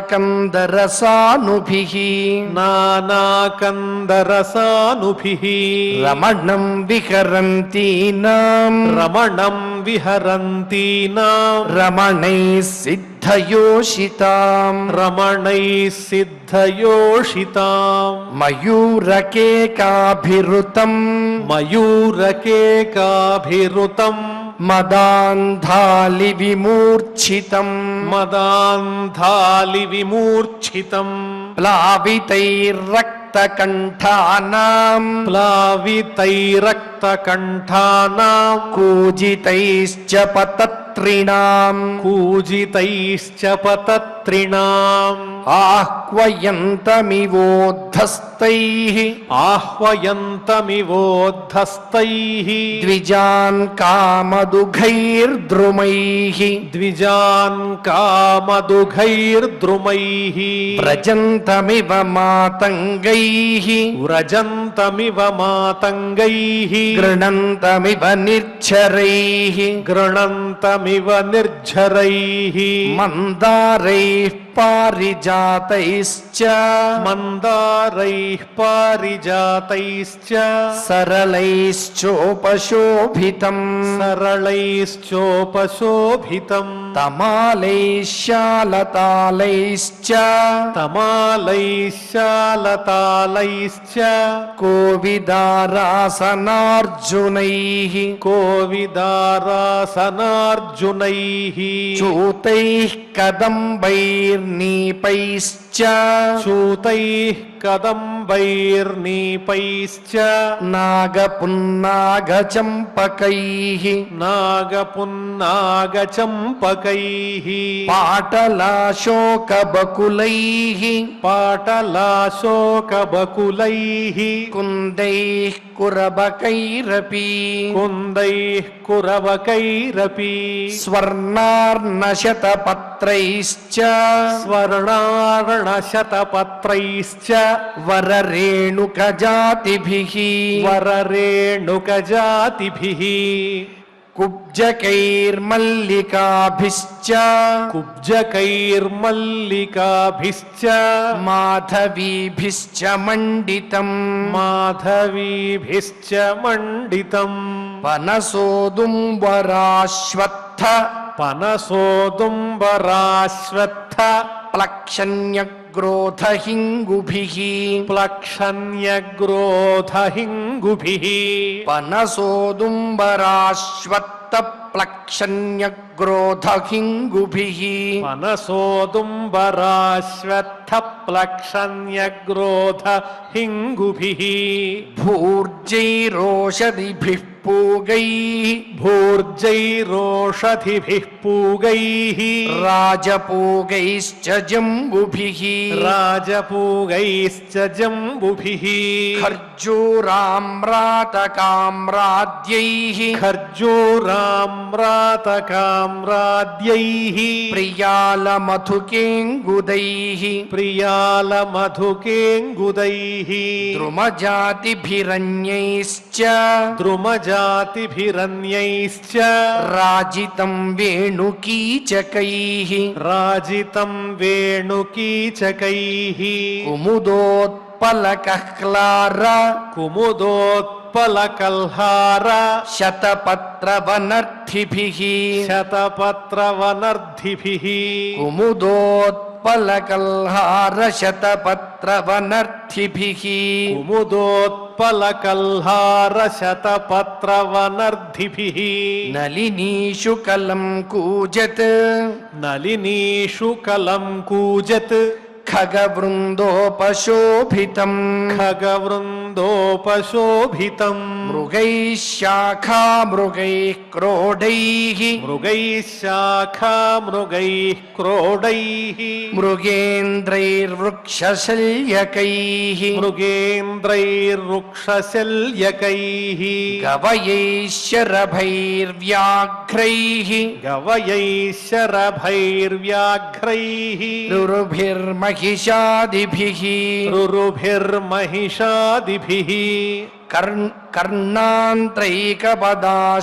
నానాకందరసానుభిః రమణం విహరంతీనాం రమణం విహరంతీనాం రమణైః సిద్ధయోషితాం రమణైః సిద్ధయోషితాం మయూరకేకాభిరుతం మయూరకేకాభిరుతం మదాంధాలి విమూర్ఛితం మదాంధాలి విమూర్ఛితం ప్లావితైర్రక్తకంఠానాం ప్లావితైరక్తకంఠానాం కూజితైశ్చ పతత్రిణాం కూజితైశ్చ పతత్రిణాం ఆహ్వయంతమివోద్ధస్తైః ఆహ్వయంతమివోద్ధస్తైః ద్విజాన్ కామదుఘైర్ద్రుమైః ద్విజాన్ కామదుఘైర్ద్రుమైః వ్రజంతమివ మాతంగైః వ్రజంతమివ మాతంగైః గృణంతమివ నిర్ఝరైః గృణంతమివ నిర్ఝరైః మందారైః పారిజాతైశ్చ మందారైః పారిజాతైశ్చ సరళైశ్చోపశోభితం సరళైశ్చోపశోభితం తమాలైశ్చాలతాలైశ్చ తమాలైశ్చాలతాలైశ్చ కోవిదారాసనార్జునైః కోవిదారాసనార్జునైః చూతైః కదంబైర్నీపైశ్చ చూతైః కదంబైర్నీపైశ్చ నాగపున్నాగచంపకైః నాగపున్నాగచంపకైః పాటలాశోకబకులైః పాటలాశోకబకులైః కుందైః కురబకైరపి కుందైః కురవకైరపి స్వర్ణార్ణశతపత్రైశ్చ స్వర్ణార్ణశతపత్రైశ్చ వరరేణుకజాతిభిః వరరేణుకజాతిభిః కుబ్జకైర్మల్లికాభిశ్చ కుబ్జకైర్మల్లికాభిశ్చ మాధవీభిశ్చ మండితం మాధవీభిశ్చ మండితం పనసోదుంబరాశ్వత్థ పనసోదుంబరాశ్వత్థ ప్లక్షణ్యగ్రోధహింగుభిః ప్లక్షణ్యగ్రోధహింగుభిః పనసోదుంబరాశ్వత్థ ప్లక్షణ్యగ్రోధహింగుభిః పనసోదుంబరాశ్వత్థ ప్లక్షణ్యగ్రోధహింగుభిః భూర్జైరోషధిభిః పూగైః భూర్జైరోషధిభిః పూగైః రాజపూగైశ్చ జంబుభిః రాజపూగైశ్చ జంబుభిః ఖర్జూరామ్రాతకామ్రాద్యైః ఖర్జూరామ్రాతకామ్రాద్యైః ప్రియాలమధుకేంగుదైః ప్రియాలమధుకేంగుదైః ద్రుమజాతిభిరన్యైశ్చ ద్రుమజాతిభిరన్యైశ్చ రాజితం వేణుకీచకైః రాజితం వేణుకీచకైః కుముదోత్పలకహ్లార కుముదోత్పలకల్హార శతపత్రవనర్థిభిః శతపత్రవనర్ధిభిః కుముదోత్పలకల్హార శతపత్రవనర్థిభిః కుముదోత్పలకల్హార శతపత్రవనర్ధిభిః నలినీషు కలం కూజత్ నలినీషు కలం కూజత్ ఖగవృందోపశోభితం ఖగవృందోపశోభితం మృగైః శాఖా మృగైః క్రోడైః మృగైః శాఖా మృగైః క్రోడైః మృగేంద్రైర్వృక్షశల్యకైః మృగేంద్రైర్వృక్షశల్యకైః గవయైః శరభైర్వ్యాఘ్రైః గవయైః శరభైర్వ్యాఘ్రైః రురుభిర్మహిషాదిభిః రురుభిర్మహిషాదిభిః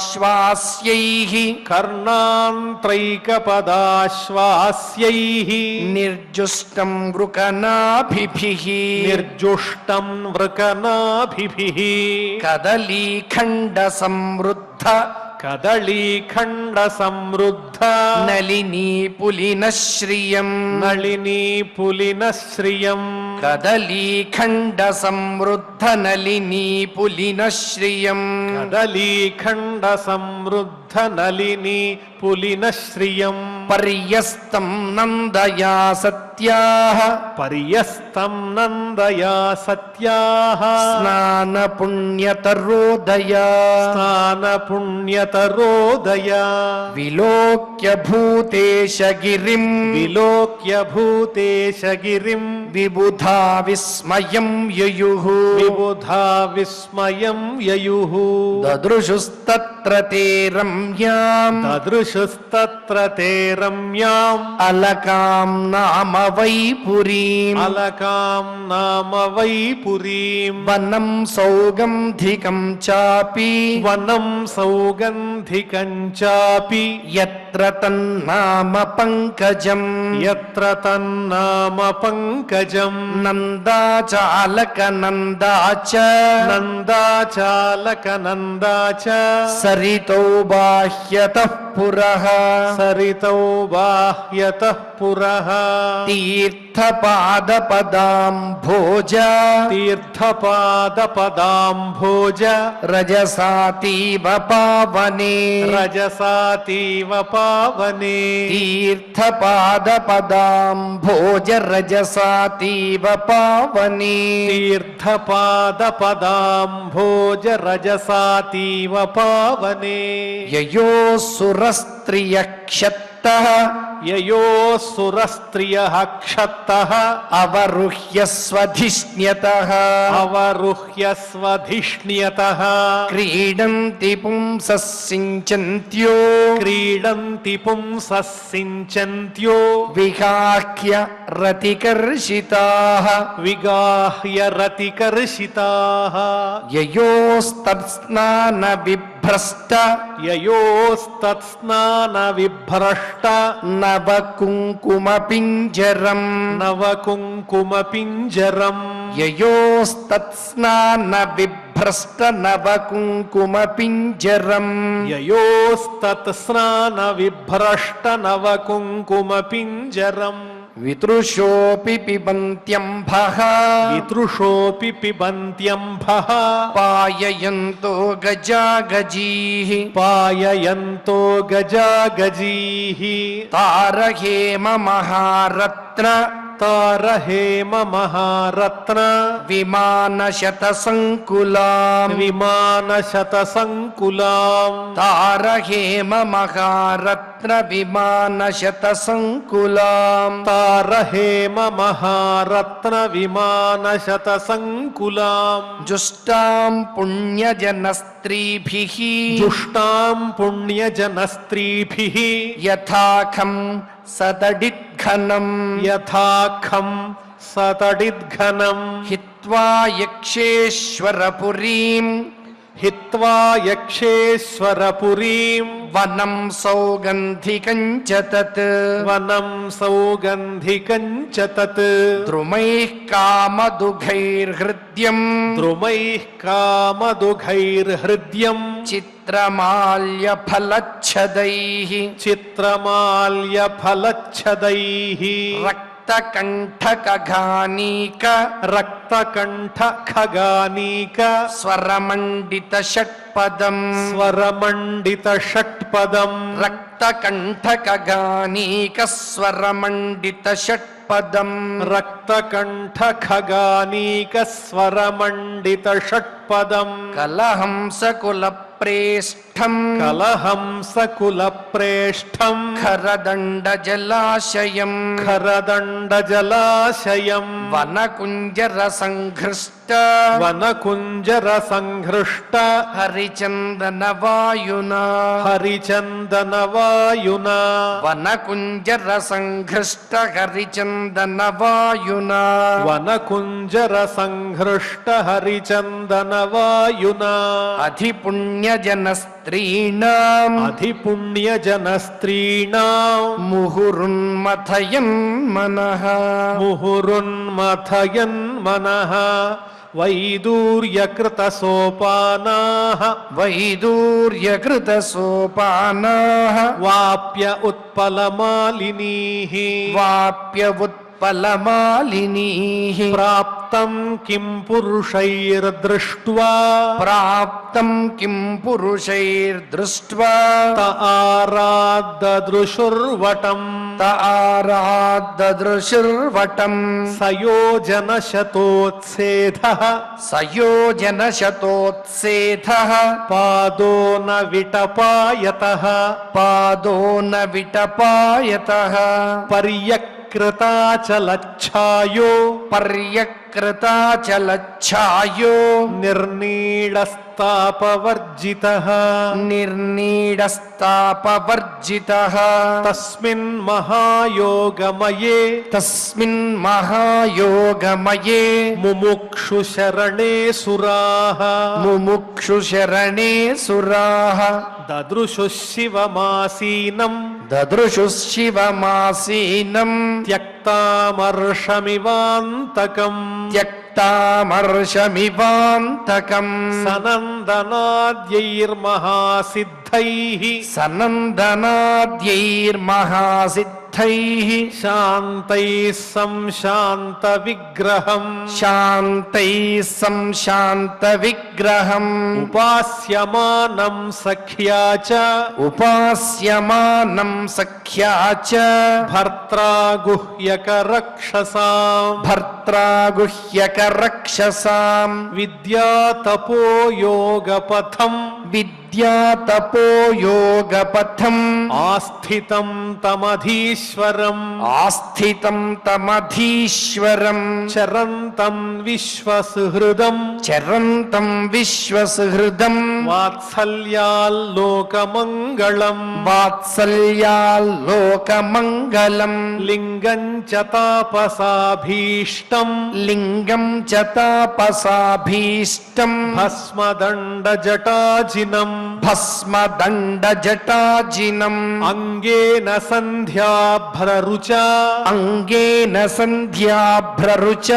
కర్ణాంత్రైకపదాశ్వాస్యైః కర్ణాంత్రైకపదాశ్వాస్యైః నిర్జుష్టం వృకనాభిభిః నిర్జుష్టం వృకనాభిభిః కదలీఖండ సమృద్ధ కదళీఖండ సమృద్ధ నళినీ పులినశ్రియం నళినీ పులినశ్రియం కదలీఖండ సమృద్ధ నళినీ పులినశ్రియం కదలీఖండ సమృద్ధ నళినీ పులినశ్రియం పర్యస్తం నందయా సత్యాః పర్యస్తం నందయా సత్యాః స్నాన పుణ్యతరోదయా స్నాన పుణ్యతరోదయా విలోక్య భూతేశ గిరిం విలోక్య భూతేశ గిరిం విబుధా విస్మయం యయుః విబుధా విస్మయం యయుః దదృశుస్తత్ర తే రమ్యాం దదృశుస్తత్ర తే రమ్యాం అలకాం నామ వైపురీం అలకాం నామ వైపురీం వనం సౌగంధికం చాపి వనం సౌగంధికం చాపి యత్ర తన్నామ పంకజం యత్ర తన్నామ పంకజం నందాచాలక నందాచ నందాచాలక నందాచ సరితౌ బాహ్యతః పురః సరితౌ బాహ్యతః పురః తీర్థపాదపదాంభోజ తీర్థపాదపదాంభోజ రజసాతీవ పావనే రజసాతీవ పావనే తీర్థపాదపదాంభోజ రజసాతీవ పావనే తీర్థపాదపదాంభోజ రజసాతీవ పావనే యయోసురస్త్రియక్షత్తః యయోసురస్త్రియః క్షత్తః అవరుహ్య స్వధిష్ణ్యతః అవరుహ్య స్వధిష్ణ్యతః క్రీడంతి పుంసః సించంత్యో క్రీడంతి పుంసః సించంత్యో విహాహ్య రతికర్షితాః విగాహ్య రతికర్షితాః యయోస్తత్స్నాన విభ్రష్ట యయోస్తత్స్నాన విభ్రష్ట నవకుంకుమ పింజరం నవకుంకుమ పింజరం యయోస్తత్స్నాన విభ్రష్ట నవకుంకుమ పింజరం యయోస్తత్స్నాన విభ్రష్ట నవకుంకుమ పింజరం వితృషోపి పిబంత్యంభః వితృషోపి పిబంత్యంభః పాయయంతో గజాగజీః పాయయంతో గజాగజీః తారహేమ మహారత్న తారహేమ మహారత్న విమానశత సంకులాం విమానశత సంకులాం తారహేమ మహారత్న విమానశత సంకులాం తారహేమ మహారత్న విమానశత సంకులాం జుష్టాం పుణ్యజనస్త్రీభిః జుష్టాం పుణ్యజనస్త్రీభిః యథాఖం సతడిద్ఘనం యథాఖం సతడిద్ఘనం హిత్వా యక్షేశ్వరపురీం హిత్వా యక్షేశ్వరపురీం వనం సౌగంధికం చ తత్ వనం సౌగంధికం చ తత్ ద్రుమైః కామదుఘైర్హృద్యం ద్రుమైః కామదుఘైర్హృద్యం చిత్రమాల్యఫలచ్ఛదైః చిత్రమాల్యఫలచ్ఛదైః రక్తకంఠకఘానీక రక్తకంఠ ఖగానీక స్వరమండిత షట్పదం స్వరమండిత షట్పదం రక్తకంఠకఘానీక స్వరమండిత షట్పదం రక్తకంఠ ఖగానీక స్వరమండిత షట్పదం కలహంసకుల ప్రేష్టం కలహంసకుల ప్రేష్టం ఖరదండ జలాశయం ఖరదండ జలాశయం వనకుంజర సంఘృష్ట వనకుంజర సంహృష్ట హరిచందన వాయునా హరిచందన వాయునా వనకుంజర సంఘృష్ట హరిచందన వాయునా వనకుంజర సంహృష్ట హరిచందన వాయునా అధిపుణ్యజన స్త్రీణాం అధిపుణ్యజన స్త్రీణాం ముహురున్మథయన్ మనః ముహురున్మథయన్ మనః వైదూర్యకృత సోపానాః వైదూర్యకృత సోపానాః వాప్య ఉత్పలమాలినీః వాప్య ఉత్పలమాలినీః ప్రాప్తం కిం పురుషైర్దృష్ట్వా ప్రాప్తం కిం పురుషైర్దృష్ట్వా త ఆరాద్దదృశుర్వటం త ఆరాద్దదృశుర్వటం సయోజన శతోత్సేధః సయోజన శతోత్సేధః పాదో న విటపాయతః పాదో న విటపాయతః పర్యకృతాచలచ్ఛాయో పర్యకృతాచలచ్ఛాయో నిర్నీడస్తాపవర్జితః నిర్నీడస్తాపవర్జితః తస్మిన్ మహాయోగమయే తస్మిన్ మహాయోగమయే ముముక్షు శరణే సురాః ముముక్షు శరణే సురాః దదృశు శివమాసీనం దదృశు శివమాసీనం త్యక్తామర్షమివాంతకం త్యక్తామర్షమివాంతకం సనందనాద్యైర్మహాసిద్ధైః సనందనాద్యైర్మహాసిద్ధైః శాంతైః సంశాంత విగ్రహం శాంతైః సంశాంత విగ్రహం ఉపాస్యమానం సఖ్యా చ ఉపాస్యమానం సఖ్యా చ భర్త్రా గుహ్యక రక్షసాం భర్త్రా గుహ్యక రక్షసాం విద్యా తపో యోగపథం విద్యా తపో యోగపథం ఆస్థితం తమధీశ్వరం ఆస్థితం తమధీశ్వరం చరంతం విశ్వసుహృదం చరంతం విశ్వసుహృదం వాత్సల్యాల్లోకమంగళం వాత్సల్యాల్లోకమంగళం లింగం చ తాపసాభీష్టం లింగం చ తాపసాభీష్టం భస్మదండ జటాజినం భస్మదండ జటాజినం అంగేన సంధ్యాభ్రరుచ అంగేన సంధ్యాభ్రరుచ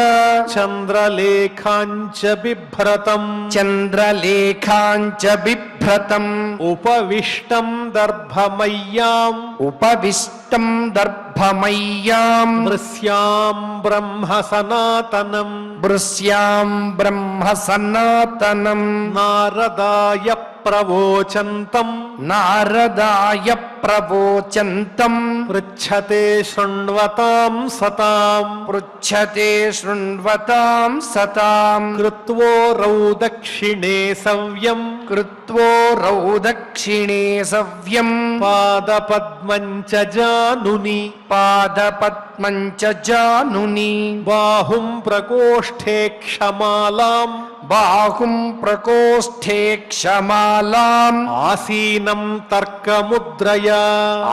చంద్రలేఖాంచ బిభ్రతం చంద్రలేఖాంచ బిభ్రతం ఉపవిష్టం దర్భమయ్యాం ఉపవిష్టం దర్భమయ్యాం వృశ్యాం బ్రహ్మ సనాతనం భృశ్యాం బ్రహ్మ సనాతనం నారదాయ ప్రవోచంతం నారదాయ ప్రవోచంతం పృచ్ఛతే శృణ్వతాం సతాం పృచ్ఛతే శృణ్వతాం సతాం కృత్వోరౌ దక్షిణే సవ్యం కృత్వోరౌ దక్షిణే సవ్యం పాదపద్మం చ జానుని పాదపద్మం చ జానుని బాహుం ప్రకోష్ఠే క్షమాలాం బాహుం ప్రకోష్ఠే క్షమాలాం ఆసీనం తర్కముద్రయా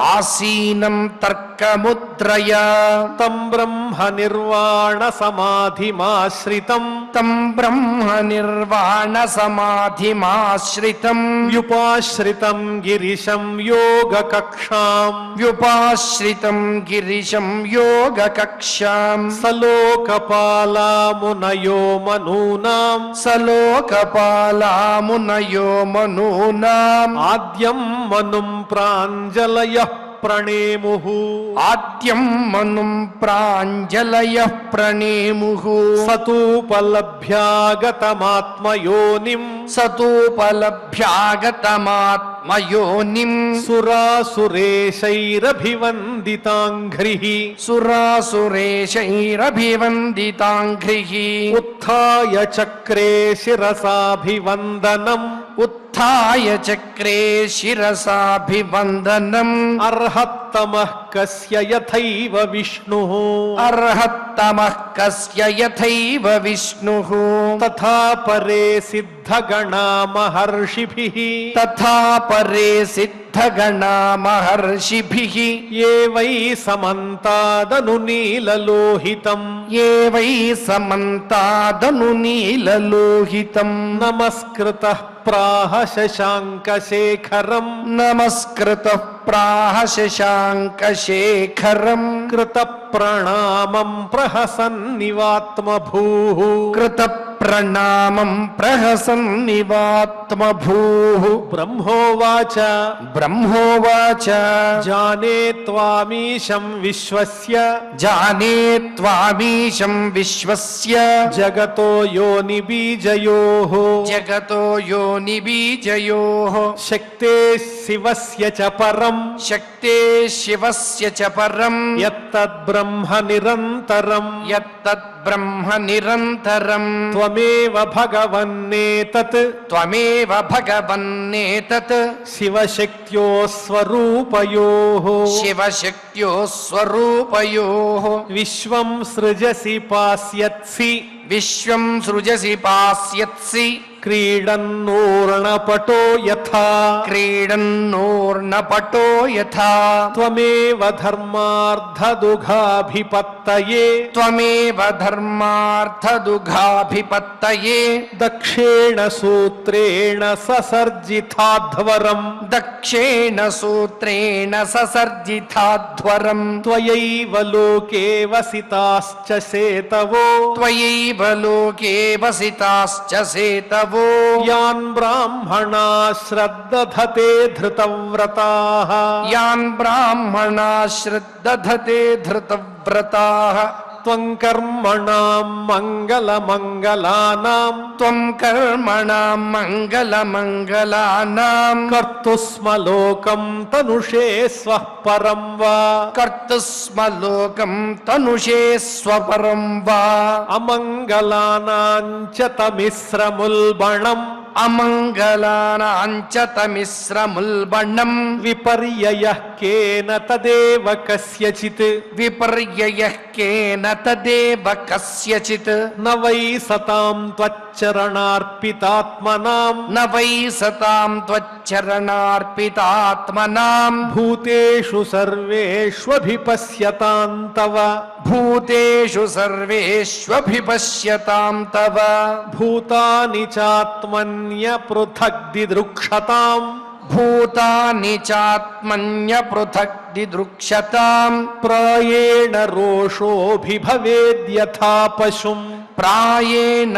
ఆసీనం తర్కముద్రయా తం బ్రహ్మ నిర్వాణ సమాధిమాశ్రితం తం బ్రహ్మ నిర్వాణ సమాధిమాశ్రితం వ్యుపాశ్రితం గిరిశం యోగ కక్షాం వ్యుపాశ్రితం గిరిశం యోగ కక్షాం సలోకపాలామునయో మనూనాం సలోకపాలామునయో మనూనాం ఆద్యం మనుం ప్రాంజలయః ప్రణేముః ఆద్యం మనుం ప్రాంజలయః ప్రణేముః సతూపలభ్యాగతమాత్మయోనిం సతూపలభ్యాగతమాత్మయోనిం సురాసురేశైరభివందితాంఘ్రిః సురాసురేశైరభివందితాంఘ్రిః ఉత్థాయ చక్రే శిరసాభివందనం ఉత్థాయ చక్రే శిరసాభివందనం అర్హత్తమః కస్య యథైవ విష్ణుః అర్హత్తమః కస్య యథైవ విష్ణుః తథా పరే సిద్ధగణా మహర్షిభిః తథా పరే సిద్ధగణా మహర్షిభిః ఏ వై సమంతాదను నీలలోహితం ఏ వై సమంతాదను నీలలోహితం నమస్కృతః ప్రాహ శశాంకశేఖరం నమస్కృతః ప్రాహ శశాంకశేఖరం కృత ప్రణామం ప్రహసన్నివాత్మభూః కృత ప్రణామం ప్రహసన్నివాత్మభూః బ్రహ్మోవాచ బ్రహ్మోవాచ జానే త్వామీశం విశ్వస్య జానే త్వామీశం విశ్వస్య జగతో యోని బీజయోః జగతో యోని బీజయోః శక్తే శివస్య చ పరం శక్తే శివస్య చ పరం యత్తద్బ్రహ్మ నిరంతరం యత్తద్ బ్రహ్మ నిరంతరం త్వమేవ భగవన్నేతత్ త్వమేవ భగవన్నేతత్ శివశక్త్యో స్వరూపయోః శివశక్త్యో స్వరూపయోః విశ్వం సృజసి పాస్యత్సి విశ్వం సృజసి పాస్యత్సి క్రీడన్నూర్ణపటో యథా క్రీడన్నోర్ణపటో యథా త్వమేవ ధర్మార్థదుఘాభిపత్తయే త్వమేవ ధర్మార్థదుఘాభిపత్తయే దక్షేణ సూత్రేణ ససర్జితాధ్వరం దక్షేణ సూత్రేణ ససర్జితాధ్వరం త్వయైవ లోకే వసితాశ్చ సేతవో త్వయైవ లోకే వసితాశ్చ సేతవో యాన్ బ్రాహ్మణా శ్రద్దధతే ధృతవ్రతాః యాన్ బ్రాహ్మణా శ్రద్దధతే ధృతవ్రతాః త్వం కర్మణాం మంగళమంగళానాం త్వం కర్మణాం మంగళమంగళానాం కర్తుస్మ లోకం తనుషే స్వః పరం వా కర్తుస్మ లోకం తనుషే స్వపరం వా అమంగళానాం చ తమిశ్రముల్బణం అమంగళానాంచ తమిశ్రముల్బణం విపర్యయః కేన తదేవ కస్యచిత్ విపర్యయః కేన తదేవ కస్యచిత్ న వై సతాం త్వచ్చరణార్పితాత్మనాం న వై సతాం త్వచ్చరణార్పితాత్మనాం భూతేషు సర్వేష్వభిపశ్యతాం తవ భూతేషు సర్వేష్వభిపశ్యతాం తవ భూతాని చాత్మన్య పృథగ్దిదృక్షతాం భూతాని చాత్మన్య పృథక్ దిదృక్షతాం ప్రాయేణ రోషోభిభవేద్యథా పశుం ప్రాయేణ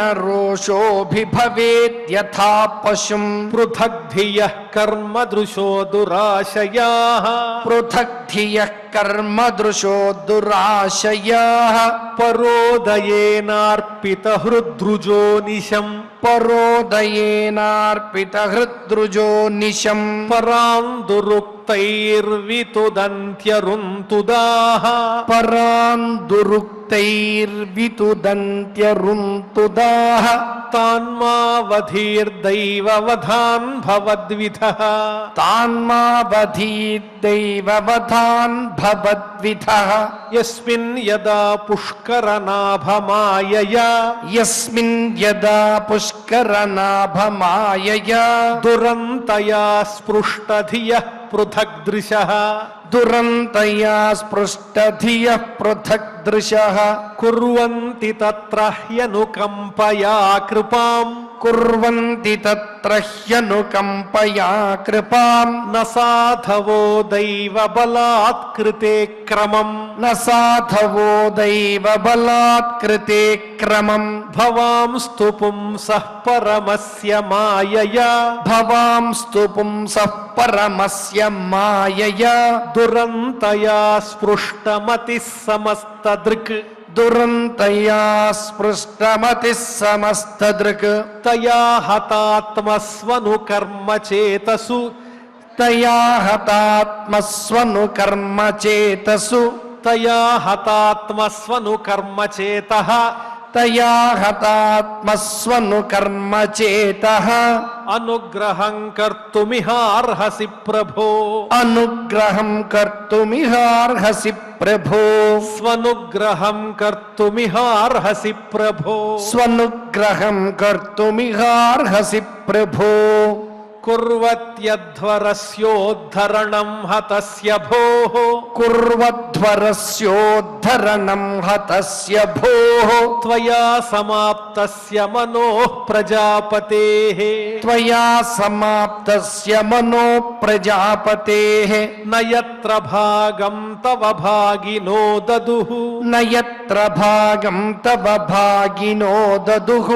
రోషోభిభవేద్యథా పశుం పృథగ్ధియః కర్మదృశో దురాశయాః పృథక్ ధియః కర్మదృశో దురాశయాః పరోదయేనార్పితహృద్రుజో నిశం పరోదయేనార్పితహృద్రుజో నిశం పరాందురుక్తైర్వితుదంత్యరుంతుదాః పరాందురుక్తైర్వితుదంత్యరుంతుదాః తాన్మావధీర్దైవవధాన్ భవద్విధః తాన్మావధీదైవవధాన్ భవద్విధః యస్మిన్ యదా పుష్కరనాభమాయయా యస్మిన్ యదా పుష్కరనాభమాయయా దురంతయా స్పృష్టధియః పృథక్ దృశః దురంతయా స్పృష్టధియః పృథక్ దృశః కుర్వంతి తత్ర హ్యనుకంపయా కృపాం కుర్వంతి తత్ర హ్యనుకంపయా కృపాం న సాధవో దైవ బలాత్కృతే క్రమం న సాధవో దైవ బలాత్కృతే క్రమం భవాంస్తు పుంసః పరమస్య మాయయా భవాంస్తు పుంసః పరమస్య మాయయా దురంతయా స్పృష్టమతిః సమస్తదృక్ దురంతయా స్పృష్టమతిః సమస్తదృక్ తయా హతాత్మస్వను కర్మ చేతసు తయా హతాత్మస్వను కర్మ చేతసు తయా హతాత్మస్వను కర్మ చేతః తయా హతాత్మస్వను కర్మ చేతః అనుగ్రహం కర్తుమిహార్హసి ప్రభో అనుగ్రహం కర్తుమిహార్హసి ప్రభో స్వనుగ్రహం కర్తుమిహార్హసి ప్రభో స్వనుగ్రహం కర్తుమిహార్హసి ప్రభో కుర్వత్యధ్వరస్యోద్ధరణం హతస్య భోః కుర్వధ్వరస్యోద్ధరణం హతస్య భోః త్వయా సమాప్తస్య మనోః ప్రజాపతేః త్వయా సమాప్తస్య మనో ప్రజాపతేః నయత్ర భాగం తవ భాగినో దదుః నయత్ర భాగం తవ భాగినో దదుః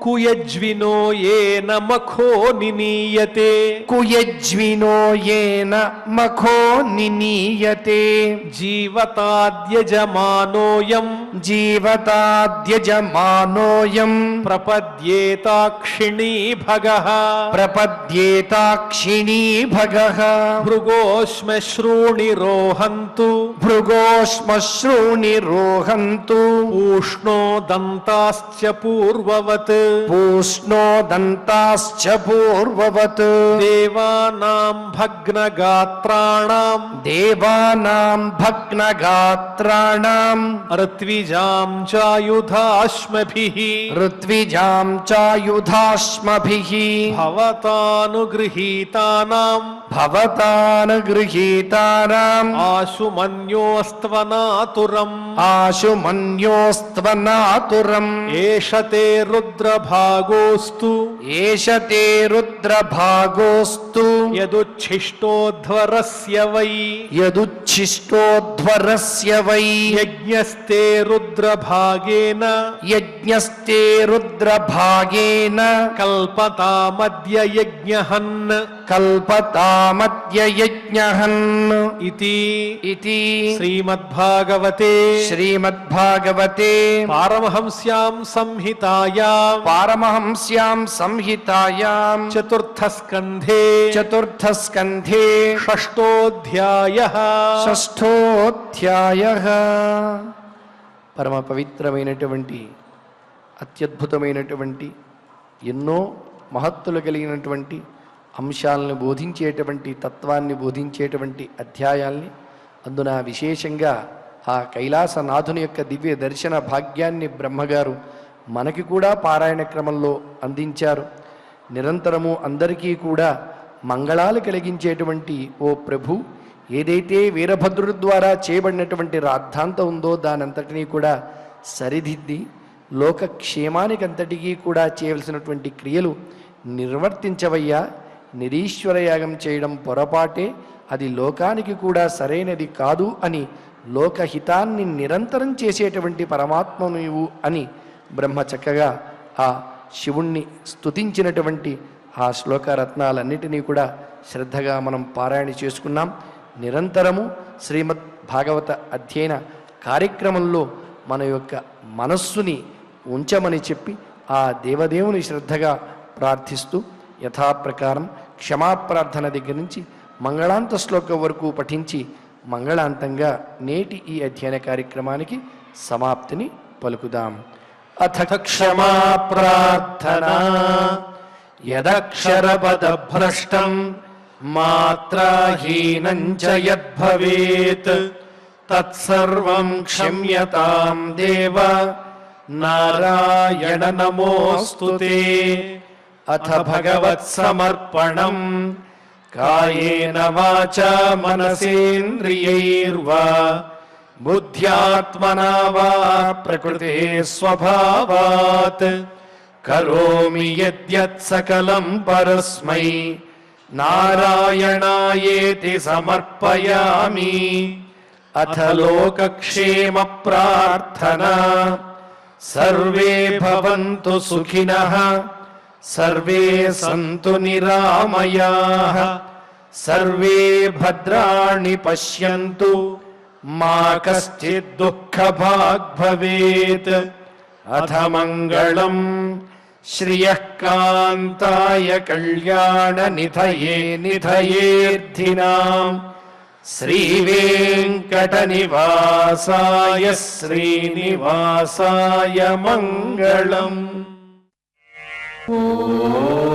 కుయజ్వినో ఏన మఖో నినీయతే కుయజ్వినో యేన మఖో నినీయతే జీవతాద్యజమానోయం జీవతాద్యజమానోయం ప్రపద్యేతాక్షిణీ భగః ప్రపద్యేతాక్షిణీ భగః భృగోష్మశ్రూణి రోహంతు భృగోష్మశ్రూణి రోహంతు ఊష్ణో దంతాశ్చ పూర్వవత్ పూష్ణో దంతాశ్చ పూర్వవత్ దేవానాం భగ్నగాత్రాణాం దేవానాం భగ్నగాత్రాణాం ఋత్విజాం చాయుధాశ్మభిః ఋత్విజాం చాయుధాశ్మభిః భవతానుగృహీతానాం భవతానుగృహీతానాం ఆశుమన్యోస్త్వనాతురం ఆశుమన్యోస్త్వనాతురం ఏష తే రుద్రభాగోస్తు ఏష తే రుద్రభాగోస్తు యదుచ్ఛిష్టోధ్వరస్య వై యదుచ్ఛిష్టోధ్వరస్య వై యజ్ఞస్తే రుద్రభాగేన యజ్ఞస్తే రుద్రభాగేన కల్పతామద్య యజ్ఞహన్ కల్పతామద్య యజ్ఞహన్ ఇతి ఇతి శ్రీమద్భాగవతే శ్రీమద్భాగవతే పారమహంస్యాం సంహితాయాం పారమహంస్యాం సంహితాయాం చతుర్థస్కంధే చతుర్థస్కంధే షష్ఠోధ్యాయః షష్ఠోధ్యాయః పరమ పవిత్రమైనటువంటి అత్యద్భుతమైనటువంటి ఎన్నో మహత్తులు కలిగినటువంటి అంశాలను బోధించేటువంటి తత్వాన్ని బోధించేటువంటి అధ్యాయాల్ని అందున విశేషంగా ఆ కైలాసనాథుని యొక్క దివ్య దర్శన భాగ్యాన్ని బ్రహ్మగారు మనకి కూడా పారాయణ క్రమంలో అందించారు. నిరంతరము అందరికీ కూడా మంగళాలు కలిగించేటువంటి ఓ ప్రభు, ఏదైతే వీరభద్రుడి ద్వారా చేయబడినటువంటి రాద్ధాంతం ఉందో దానంతటినీ కూడా సరిదిద్ది లోకక్షేమానికంతటికీ కూడా చేయవలసినటువంటి క్రియలు నిర్వర్తించవయ్యా. నిరీశ్వర యాగం చేయడం పొరపాటే, అది లోకానికి కూడా సరైనది కాదు అని లోకహితాన్ని నిరంతరం చేసేటువంటి పరమాత్మను నీవు అని బ్రహ్మ చక్కగా ఆ శివుణ్ణి స్తుతించినటువంటి ఆ శ్లోకరత్నాలన్నిటినీ కూడా శ్రద్ధగా మనం పారాయణ చేసుకున్నాం. నిరంతరము శ్రీమద్ భాగవత అధ్యయన కార్యక్రమంలో మన యొక్క మనస్సుని ఉంచమని చెప్పి ఆ దేవదేవుని శ్రద్ధగా ప్రార్థిస్తూ యథాప్రకారం క్షమాప్రార్థన దగ్గర నుంచి మంగళాంత శ్లోకం వరకు పఠించి మంగళాంతంగా నేటి ఈ అధ్యయన కార్యక్రమానికి సమాప్తిని పలుకుదాం. అథ క్షమా ప్రార్థనా యదక్షరపదభ్రష్టం మాత్రాహీనం చ యద్భవేత్ తత్సర్వం క్షమ్యతాం దేవ నారాయణ నమోస్తుతే. అథ భగవత్సమర్పణం కాయేన వాచా మనసేంద్రియైర్వా బుద్ధ్యాత్మనా వా ప్రకృతే స్వభావాత్ కరోమి యద్యత్ సకలం పరస్మై నారాయణాయేతి సమర్పయామి. అథ లోకక్షేమ ప్రార్థనా సర్వే భవంతు సుఖినః సర్వే సంతు నిరామయాః సర్వే భద్రాణి పశ్యంతు మా కశ్చిద్ దుఃఖభాగ్ భవేత్. అథ మంగళం శ్రియః కాంతాయ కళ్యాణ నిధయే నిధయేర్థినాం శ్రీవేంకట నివాసాయ శ్రీనివాసాయ మంగళం. ఓం